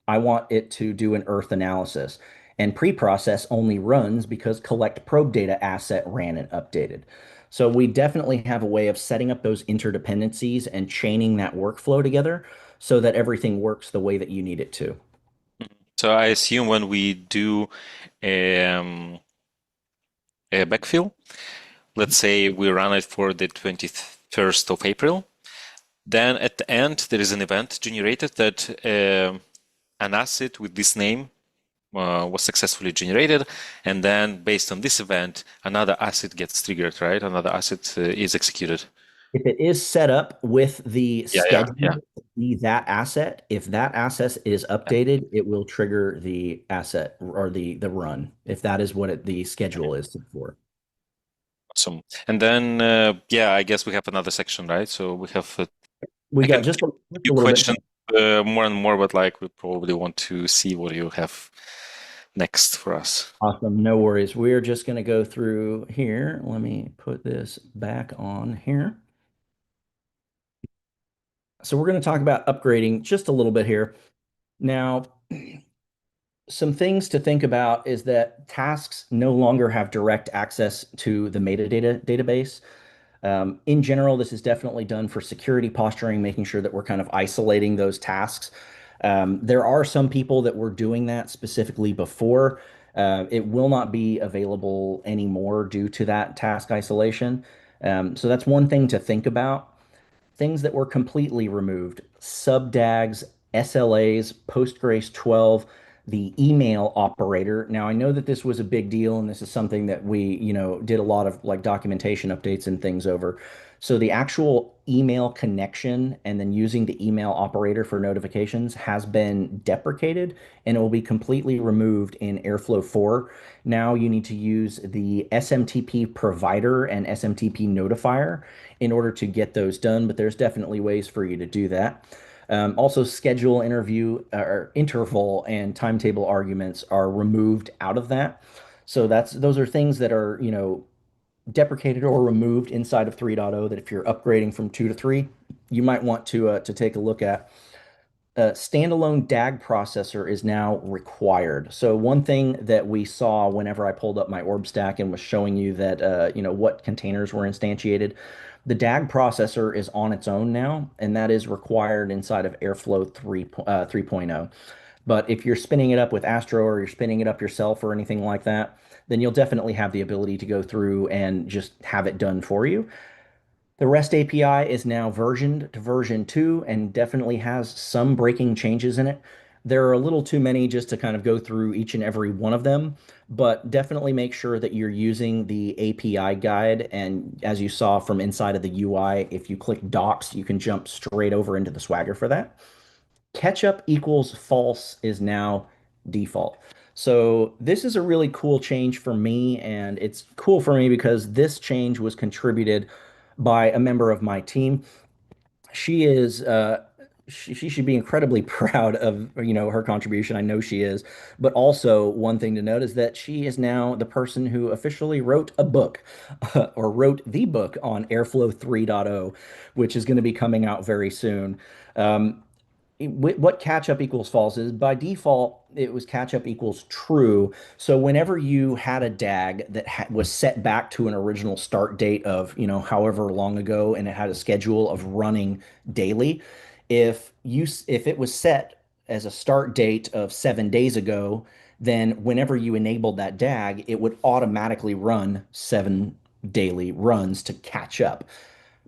I want it to do an earth analysis. And pre-process only runs because collect probe data asset ran and updated. So we definitely have a way of setting up those interdependencies and chaining that workflow together so that everything works the way that you need it to. So I assume when we do um, a backfill, let's say we run it for the 21st of April, then at the end there is an event generated that an asset with this name was successfully generated, and then based on this event, another asset gets triggered, right? Another asset is executed. If it is set up with the Yeah, yeah, schedule yeah. to be that asset, if that asset is updated, it will trigger the asset or the run, if that is what the schedule is for. Awesome. And then, yeah, I guess we have another section, right? So we have, We I got can just few a little bit questions more. more and more, but like we probably want to see what you have next for us. Awesome. No worries. We're just going to go through here. Let me put this back on here. So we're going to talk about upgrading just a little bit here. Now, some things to think about is that tasks no longer have direct access to the metadata database. In general, this is definitely done for security posturing, making sure that we're kind of isolating those tasks. There are some people that were doing that specifically before. It will not be available anymore due to that task isolation. So that's one thing to think about. Things that were completely removed, subdags, SLAs, Postgres 12, the email operator. Now, I know that this was a big deal, and this is something that we, did a lot of like documentation updates and things over. So the actual email connection and then using the email operator for notifications has been deprecated and it will be completely removed in Airflow 4. Now you need to use the SMTP provider and SMTP notifier in order to get those done, but there's definitely ways for you to do that. Also, schedule, interview, or interval and timetable arguments are removed out of that. So those are things that are, deprecated or removed inside of 3.0 that if you're upgrading from 2 to 3, you might want to take a look at. Standalone DAG processor is now required. So one thing that we saw whenever I pulled up my orb stack and was showing you that what containers were instantiated, the DAG processor is on its own now, and that is required inside of Airflow 3.0. But if you're spinning it up with Astro or you're spinning it up yourself or anything like that, then you'll definitely have the ability to go through and just have it done for you. The REST API is now versioned to version 2 and definitely has some breaking changes in it. There are a little too many just to kind of go through each and every one of them, but definitely make sure that you're using the API guide. And as you saw from inside of the UI, if you click docs, you can jump straight over into the Swagger for that. Ketchup equals false is now default. So this is a really cool change for me, and it's cool for me because this change was contributed by a member of my team. She is she should be incredibly proud of, her contribution. I know she is. But also, one thing to note is that she is now the person who officially wrote a book, or wrote the book on Airflow 3.0, which is going to be coming out very soon. Um, what catch up equals false is, by default it was catch up equals true. So whenever you had a DAG that was set back to an original start date of, however long ago, and it had a schedule of running daily, if it was set as a start date of 7 days ago, then whenever you enabled that DAG, it would automatically run 7 daily runs to catch up.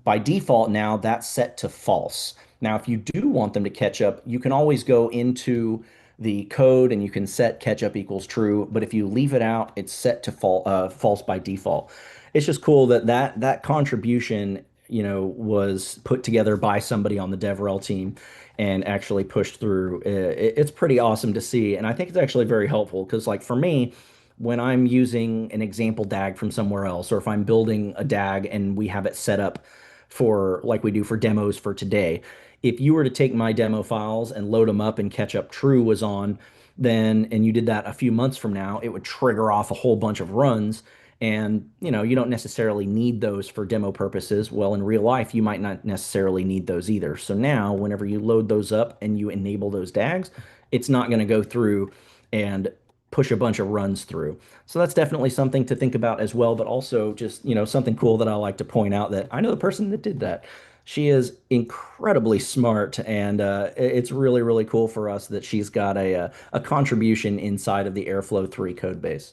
By default, now that's set to false. Now, if you do want them to catch up, you can always go into the code and you can set catch up equals true. But if you leave it out, it's set to false by default. It's just cool that that contribution, was put together by somebody on the DevRel team and actually pushed through. It's pretty awesome to see, and I think it's actually very helpful because, like, for me, when I'm using an example DAG from somewhere else, or if I'm building a DAG and we have it set up for, like we do for demos for today, if you were to take my demo files and load them up and catch up true was on, then, and you did that a few months from now, it would trigger off a whole bunch of runs. And, you don't necessarily need those for demo purposes. Well, in real life, you might not necessarily need those either. So now, whenever you load those up and you enable those DAGs, it's not going to go through and push a bunch of runs through. So that's definitely something to think about as well, but also just, something cool that I like to point out, that I know the person that did that. She is incredibly smart, and it's really, really cool for us that she's got a contribution inside of the Airflow 3 code base.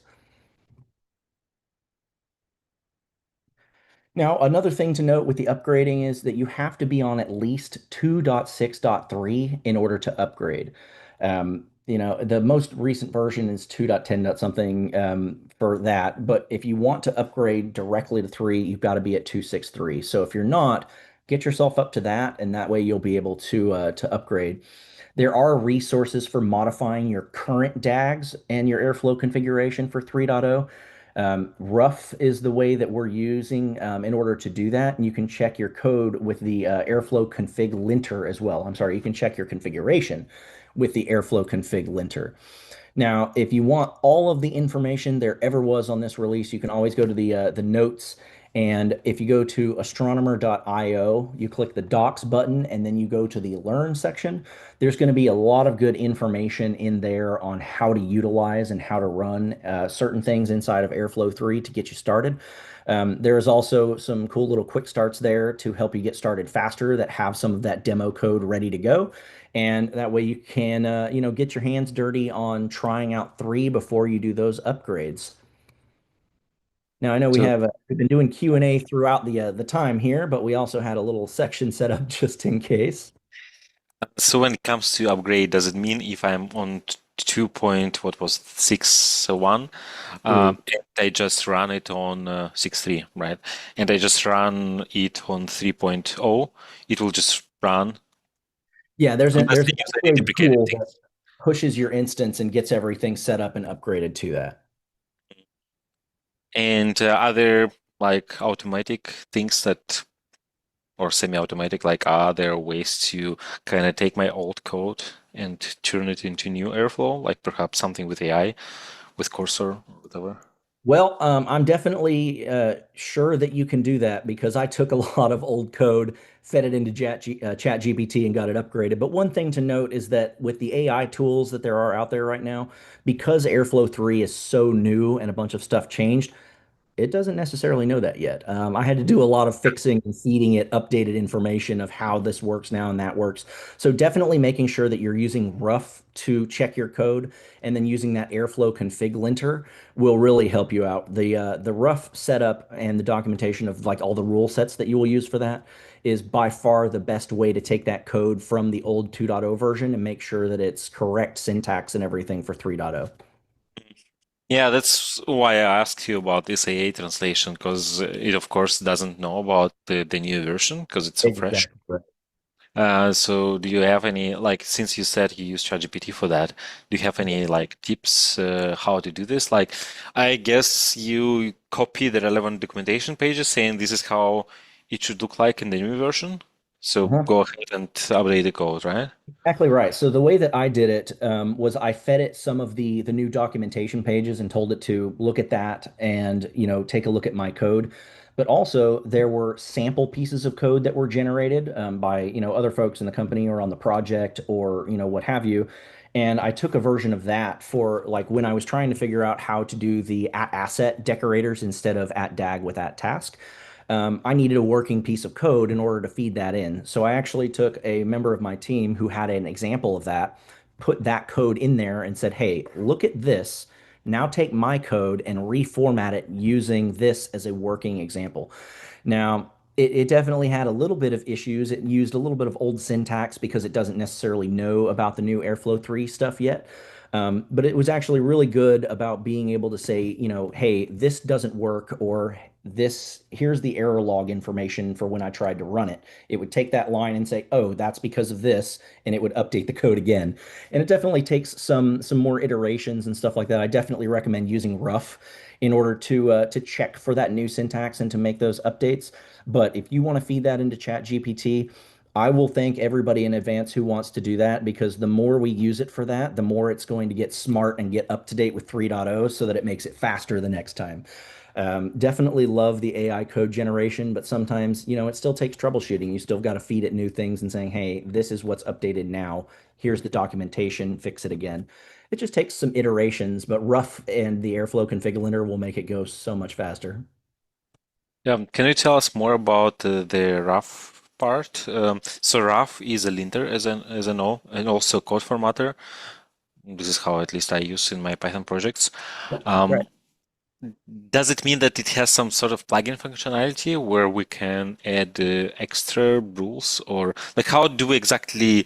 Now, another thing to note with the upgrading is that you have to be on at least 2.6.3 in order to upgrade. The most recent version is 2.10 dot something, for that. But if you want to upgrade directly to 3, you've got to be at 2.6.3. So if you're not, get yourself up to that, and that way you'll be able to upgrade. There are resources for modifying your current DAGs and your Airflow configuration for 3.0. Rough is the way that we're using, in order to do that. And you can check your code with the Airflow config linter as well. I'm sorry, you can check your configuration with the Airflow config linter. Now, if you want all of the information there ever was on this release, you can always go to the notes. And if you go to astronomer.io, you click the docs button, and then you go to the learn section. There's going to be a lot of good information in there on how to utilize and how to run certain things inside of Airflow 3 to get you started. There is also some cool little quick starts there to help you get started faster, that have some of that demo code ready to go. And that way you can, get your hands dirty on trying out 3 before you do those upgrades. Now, I know So, we've been doing Q&A throughout the time here, but we also had a little section set up just in case. so when it comes to upgrade, does it mean if I'm on 2 point, what was 6.1, Three. and I just run it on 6.3, right? And I just run it on 3.0, it will just run Yeah, unless there's they an use any upgrade deprecated tool that things. pushes your instance and gets everything set up and upgraded to that. And are there like automatic things that, or semi-automatic, like are there ways to kind of take my old code and turn it into new Airflow, like perhaps something with AI, with Cursor or whatever? Well, I'm definitely sure that you can do that, because I took a lot of old code, fed it into Chat GPT, and got it upgraded. But one thing to note is that with the AI tools that there are out there right now, because Airflow 3 is so new and a bunch of stuff changed, it doesn't necessarily know that yet. I had to do a lot of fixing and feeding it updated information of how this works now and that works. So definitely making sure that you're using Rough to check your code, and then using that Airflow config linter will really help you out. The Rough setup and the documentation of, like, all the rule sets that you will use for that is by far the best way to take that code from the old 2.0 version and make sure that it's correct syntax and everything for 3.0. Yeah, that's why I asked you about this AA translation, because it, of course, doesn't know about the new version because it's so fresh. Exactly correct. So do you have any, like, since you said you use ChatGPT for that, do you have any like tips how to do this? Like, I guess you copy the relevant documentation pages saying this is how it should look like in the new version. So go ahead and update the code, right? Exactly right. So the way that I did it was I fed it some of the new documentation pages and told it to look at that and take a look at my code. But also there were sample pieces of code that were generated by other folks in the company or on the project or what have you. And I took a version of that for like when I was trying to figure out how to do the at asset decorators instead of at DAG with at task. I needed a working piece of code in order to feed that in. So I actually took a member of my team who had an example of that, put that code in there and said, hey, look at this. Now take my code and reformat it using this as a working example. Now, it definitely had a little bit of issues. It used a little bit of old syntax because it doesn't necessarily know about the new Airflow 3 stuff yet. But it was actually really good about being able to say, hey, this doesn't work, or here's the error log information for when I tried to run it. It would take that line and say, oh, that's because of this, and it would update the code again. And it definitely takes some more iterations and stuff like that. I definitely recommend using rough in order to check for that new syntax and to make those updates. But if you want to feed that into Chat GPT, I will thank everybody in advance who wants to do that because the more we use it for that, the more it's going to get smart and get up to date with 3.0 so that it makes it faster the next time. Definitely love the AI code generation, but sometimes, it still takes troubleshooting. You still got to feed it new things and saying, hey, this is what's updated now. Here's the documentation, fix it again. It just takes some iterations, but rough and the Airflow configurator will make it go so much faster. Yeah, can you tell us more about the rough part? So rough is a linter, as I know, and also code formatter. This is how at least I use in my Python projects. Yep, that's right. Um, does it mean that it has some sort of plugin functionality where we can add extra rules, or like how do we exactly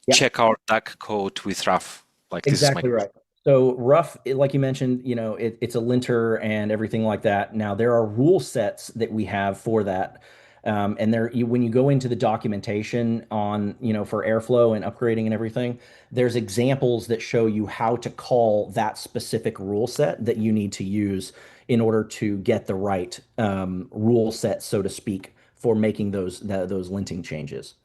Yeah. check our DAC code with rough? Like this is my Exactly right. So rough, like you mentioned, it's a linter and everything like that. Now there are rule sets that we have for that. And when you go into the documentation on, for Airflow and upgrading and everything, there's examples that show you how to call that specific rule set that you need to use in order to get the right rule set, so to speak, for making those linting changes.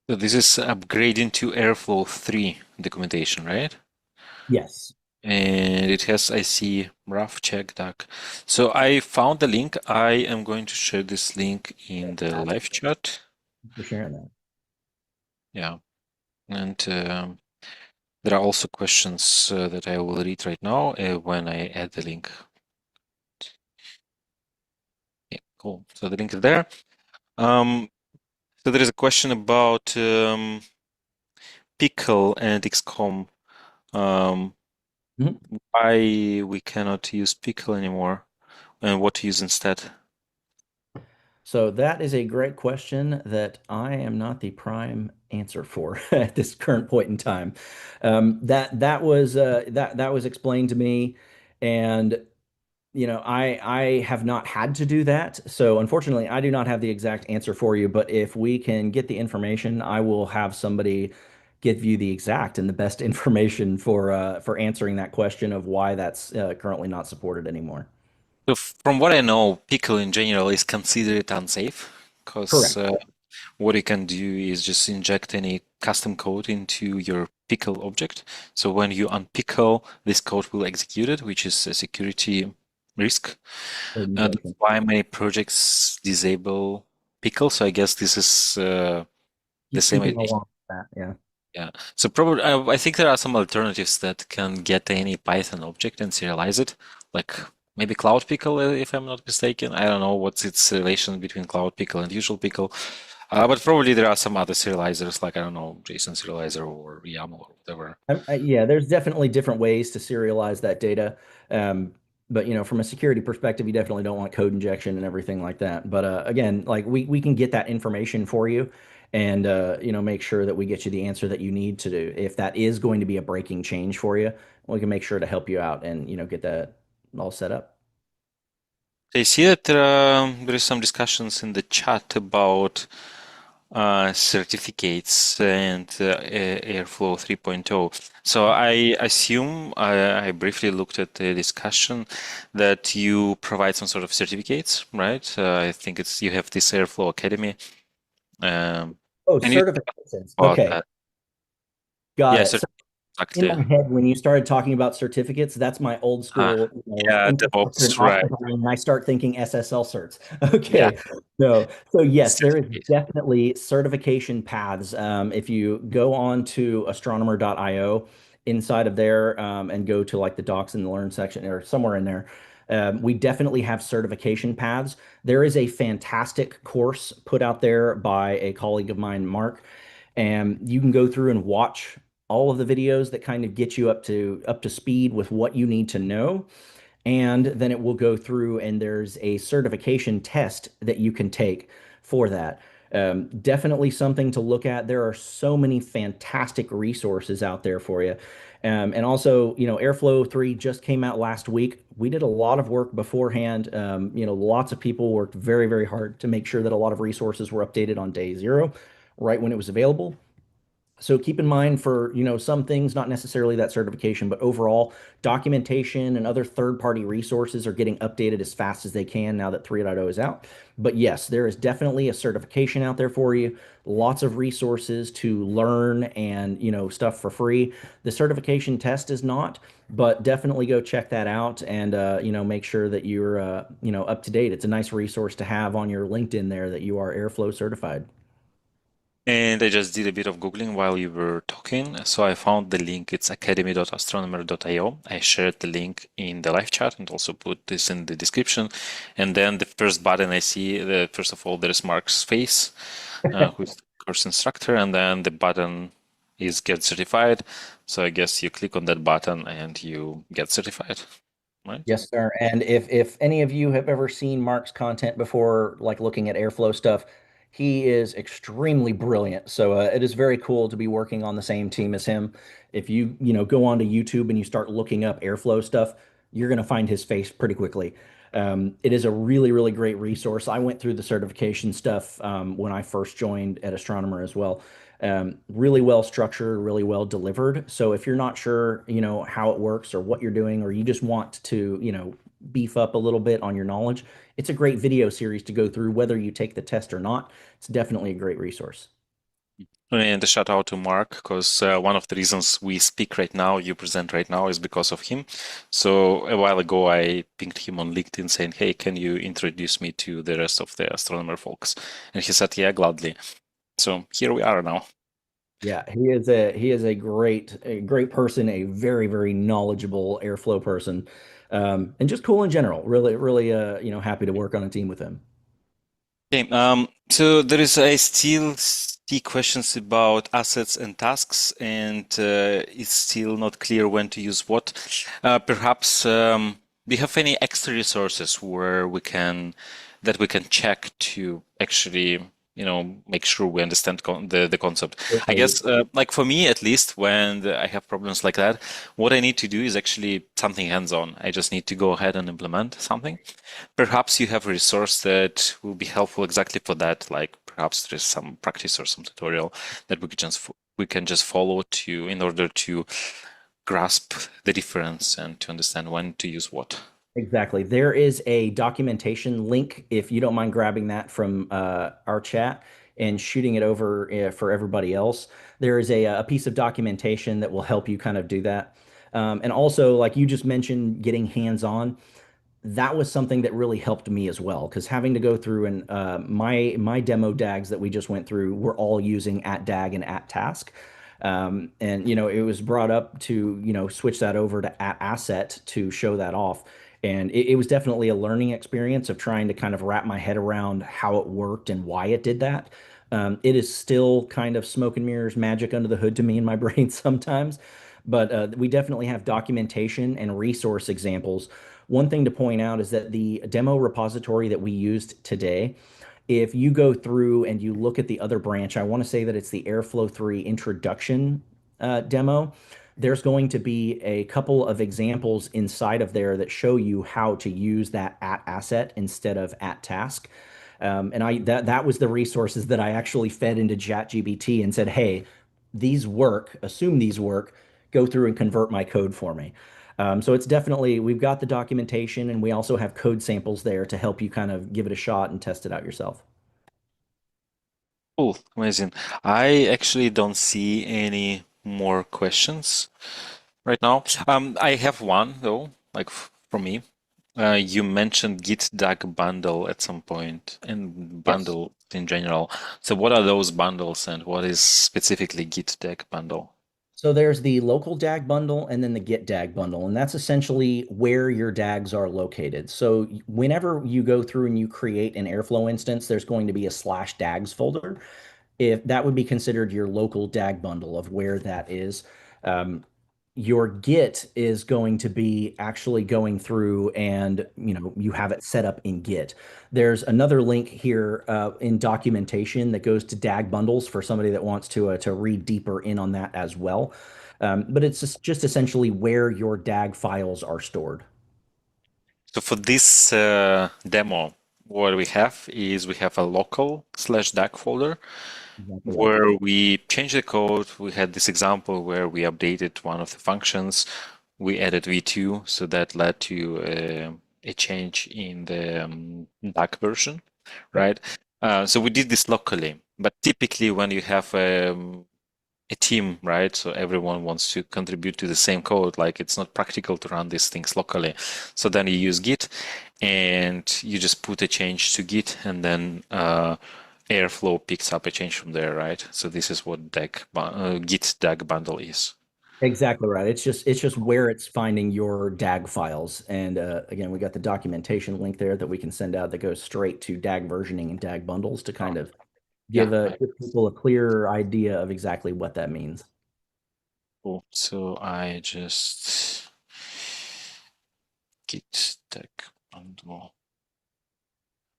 So this is upgrading to Airflow 3 documentation, right? Yes, And it has, I see, rough check doc. So I found the link. I am going to share this link in the live chat. for sharing that. Yeah. And there are also questions that I will read right now when I add the link. Yeah, cool. So the link is there. Um, so there is a question about Pickle and XCOM. Um, Mhm. why we cannot use Pickle anymore and what to use instead. So that is a great question that I am not the prime answer for at this current point in time. That was explained to me, and I have not had to do that. So unfortunately, I do not have the exact answer for you. But if we can get the information, I will have somebody give you the exact and the best information for answering that question of why that's currently not supported anymore. So from what I know, Pickle in general is considered unsafe because Correct. what you can do is just inject any custom code into your Pickle object. So when you unpickle, this code will execute it, which is a security risk. That's Organization. why many projects disable Pickle. So I guess this is the same Keeping idea. along with that, yeah. Yeah. So probably I think there are some alternatives that can get any Python object and serialize it, like maybe Cloud Pickle, if I'm not mistaken. I don't know what's its relation between Cloud Pickle and Usual Pickle, but probably there are some other serializers, like I don't know, JSON serializer or YAML or whatever. Yeah, there's definitely different ways to serialize that data. Um, but from a security perspective, you definitely don't want code injection and everything like that. But again, like we can get that information for you and make sure that we get you the answer that you need to do. If that is going to be a breaking change for you, we can make sure to help you out and get that all set up. I see that there is some discussions in the chat about certificates and Airflow 3.0. So I assume I briefly looked at the discussion that you provide some sort of certificates, right? I think it's you have this Airflow Academy. Um, Oh, and you certifications. about Okay, that? got Yeah, it. so So in exactly. my head, when you started talking about certificates, that's my old Uh, school, yeah, infrastructure and DevOps, ops right? design, and I start thinking SSL certs. Yeah, Okay, so yes, there is certificate. definitely certification paths. If you go on to astronomer.io inside of there and go to like the docs and the learn section or somewhere in there, we definitely have certification paths. There is a fantastic course put out there by a colleague of mine, Mark, and you can go through and watch all of the videos that kind of get you up to speed with what you need to know, and then it will go through and there's a certification test that you can take for that. Definitely something to look at. There are so many fantastic resources out there for you. And also, Airflow 3 just came out last week. We did a lot of work beforehand. Lots of people worked very, very hard to make sure that a lot of resources were updated on day zero, right when it was available. So keep in mind for, some things, not necessarily that certification, but overall documentation and other third-party resources are getting updated as fast as they can now that 3.0 is out. But yes, there is definitely a certification out there for you. Lots of resources to learn and, stuff for free. The certification test is not, but definitely go check that out and, make sure that you're, up to date. It's a nice resource to have on your LinkedIn there that you are Airflow certified. And I just did a bit of Googling while you were talking. So I found the link. It's academy.astronomer.io. I shared the link in the live chat and also put this in the description. And then the first button I see, first of all, there's Mark's face, who's the course instructor. And then the button is get certified. So I guess you click on that button and you get certified, right? Yes, sir. And if any of you have ever seen Mark's content before, like looking at Airflow stuff, he is extremely brilliant. So it is very cool to be working on the same team as him. If you go onto YouTube and you start looking up Airflow stuff, you're going to find his face pretty quickly. It is a really, really great resource. I went through the certification stuff when I first joined at Astronomer as well. Really well structured, really well delivered. So if you're not sure, how it works or what you're doing, or you just want to, beef up a little bit on your knowledge, it's a great video series to go through, whether you take the test or not. It's definitely a great resource. And a shout out to Mark, because one of the reasons we speak right now, you present right now, is because of him. So a while ago, I pinged him on LinkedIn saying, "Hey, can you introduce me to the rest of the astronomer folks?" And he said, "Yeah, gladly." So here we are now. Yeah, he is a great person, a very, very knowledgeable airflow person, and just cool in general. Really, really, happy to work on a team with him. Okay, so there is I still see questions about assets and tasks, and it's still not clear when to use what. Perhaps do you have any extra resources where we can check to actually, make sure we understand the concept? I Certainly. guess, like for me at least, when I have problems like that, what I need to do is actually something hands-on. I just need to go ahead and implement something. Perhaps you have a resource that will be helpful exactly for that. Like perhaps there is some practice or some tutorial that we can just follow to in order to grasp the difference and to understand when to use what. Exactly. There is a documentation link if you don't mind grabbing that from our chat and shooting it over for everybody else. There is a piece of documentation that will help you kind of do that. And also, like you just mentioned, getting hands-on, that was something that really helped me as well because having to go through and my demo DAGs that we just went through were all using at DAG and at task. And it was brought up to switch that over to at asset to show that off. And it was definitely a learning experience of trying to kind of wrap my head around how it worked and why it did that. It is still kind of smoke and mirrors magic under the hood to me in my brain sometimes, but we definitely have documentation and resource examples. One thing to point out is that the demo repository that we used today, if you go through and you look at the other branch, I want to say that it's the Airflow 3 introduction demo. There's going to be a couple of examples inside of there that show you how to use that at asset instead of at task. And that was the resources that I actually fed into ChatGPT and said, "Hey, these work. Assume these work. Go through and convert my code for me." So it's definitely, we've got the documentation and we also have code samples there to help you kind of give it a shot and test it out yourself. Cool, amazing. I actually don't see any more questions right now. I have one though, like from me. You mentioned Git DAG bundle at some point and Yes. bundle in general. So what are those bundles and what is specifically Git DAG bundle? So there's the local DAG bundle and then the Git DAG bundle, and that's essentially where your DAGs are located. So whenever you go through and you create an Airflow instance, there's going to be a slash DAGs folder. If that would be considered your local DAG bundle of where that is. Um, your Git is going to be actually going through and you have it set up in Git. There's another link here in documentation that goes to DAG bundles for somebody that wants to read deeper in on that as well. But it's just essentially where your DAG files are stored. So for this demo, what we have is we have a local slash DAG folder Exactly right. where we change the code. We had this example where we updated one of the functions. We added v2, so that led to a change in the DAG version, Yep. right? So we did this locally, but typically when you have a team, right? So everyone wants to contribute to the same code. Like it's not practical to run these things locally. So then you use Git and you just put a change to Git and then Airflow picks up a change from there, right? So this is what Git DAG bundle is. Exactly right. It's just where it's finding your DAG files. And again, we got the documentation link there that we can send out that goes straight to DAG versioning and DAG bundles to kind of Yeah, give people a clearer idea of exactly what that means. cool. So I just Git DAG bundle.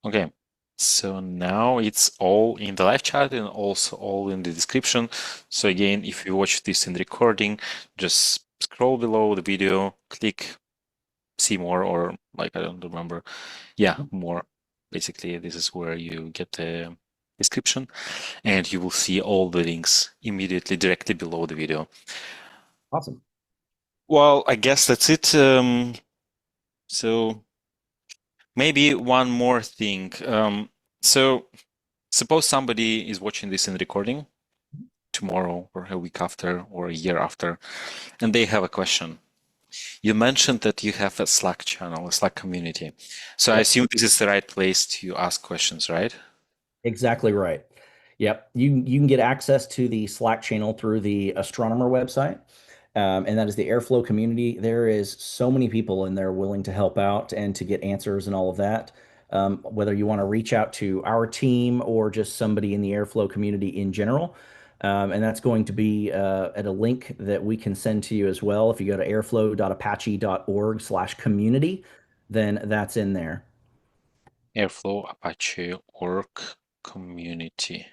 Okay, so now it's all in the live chat and also all in the description. So again, if you watch this in recording, just scroll below the video, click see more or like I don't remember. Yeah, more. Basically, this is where you get the description and you will see all the links immediately directly below the video. Awesome. Well, I guess that's it. So maybe one more thing. So suppose somebody is watching this in recording tomorrow or a week after or a year after, and they have a question. You mentioned that you have a Slack channel, a Slack community. So I Yep. assume this is the right place to ask questions, right? Exactly right. Yep. You can get access to the Slack channel through the Astronomer website. And that is the Airflow community. There is so many people in there willing to help out and to get answers and all of that. Whether you want to reach out to our team or just somebody in the Airflow community in general. And that's going to be at a link that we can send to you as well. If you go to airflow.apache.org/community, then that's in there. Airflow Apache org community.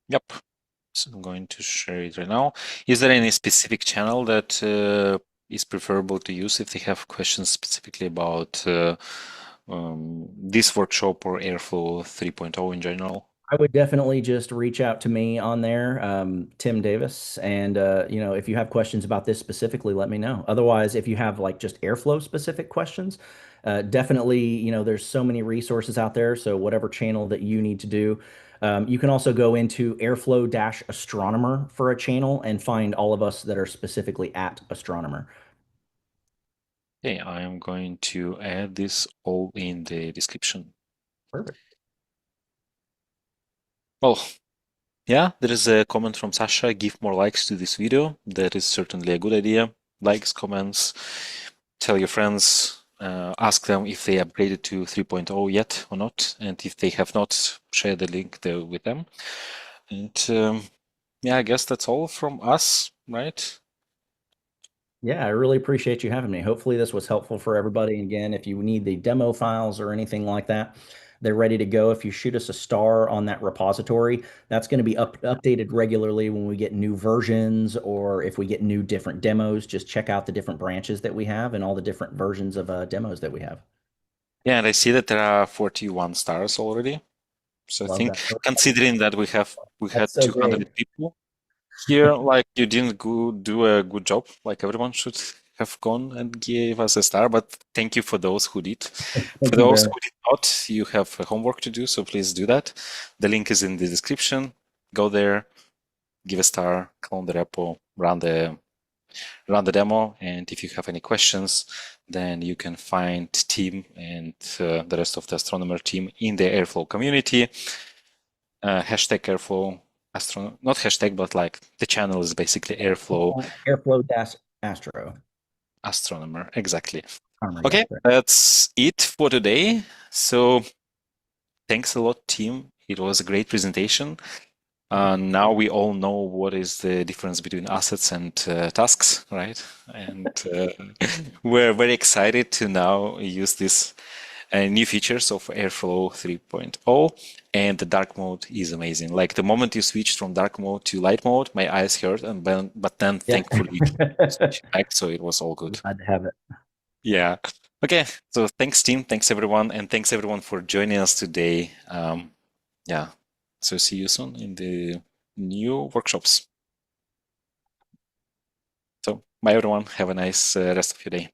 Yep. So I'm going to share it right now. Is there any specific channel that is preferable to use if they have questions specifically about this workshop or Airflow 3.0 in general? I would definitely just reach out to me on there, Tim Davis. And if you have questions about this specifically, let me know. Otherwise, if you have like just Airflow specific questions, definitely, there's so many resources out there. So whatever channel that you need to do, you can also go into Airflow-Astronomer for a channel and find all of us that are specifically at Astronomer. Okay, I am going to add this all in the description. Perfect. Well, yeah, there is a comment from Sasha. Give more likes to this video. That is certainly a good idea. Likes, comments, tell your friends, ask them if they upgraded to 3.0 yet or not. And if they have not, share the link there with them. And yeah, I guess that's all from us, right? Yeah, I really appreciate you having me. Hopefully, this was helpful for everybody. Again, if you need the demo files or anything like that, they're ready to go. If you shoot us a star on that repository, that's going to be updated regularly when we get new versions or if we get new different demos. Just check out the different branches that we have and all the different versions of demos that we have. Yeah, and I see that there are 41 stars already. So I Love think that. considering that we had That's so great. 200 people here, like you didn't do a good job, like everyone should. have gone and gave us a star, but thank you for those who did. For Thank you those very who much. did not, you have homework to do, so please do that. The link is in the description. Go there, give a star, clone the repo, run the demo, and if you have any questions, then you can find Tim and the rest of the astronomer team in the Airflow community. Hashtag Airflow, not hashtag, but like the channel is basically Airflow Airflow dash Astro. Astronomer. Exactly. Yeah, Okay, correct. that's it for today. So thanks a lot, team. It was a great presentation. Now we all know what is the difference between assets and tasks, right? And we're very excited to now use this new features of Airflow 3.0, and the dark mode is amazing. Like the moment you switched from dark mode to light mode, my eyes hurt, but then Yeah. thankfully switched back, so it was all good. Glad to have it. Yeah. Okay. So thanks, team. Thanks, everyone. And thanks, everyone, for joining us today. Yeah. So see you soon in the new workshops. So bye, everyone. Have a nice rest of your day.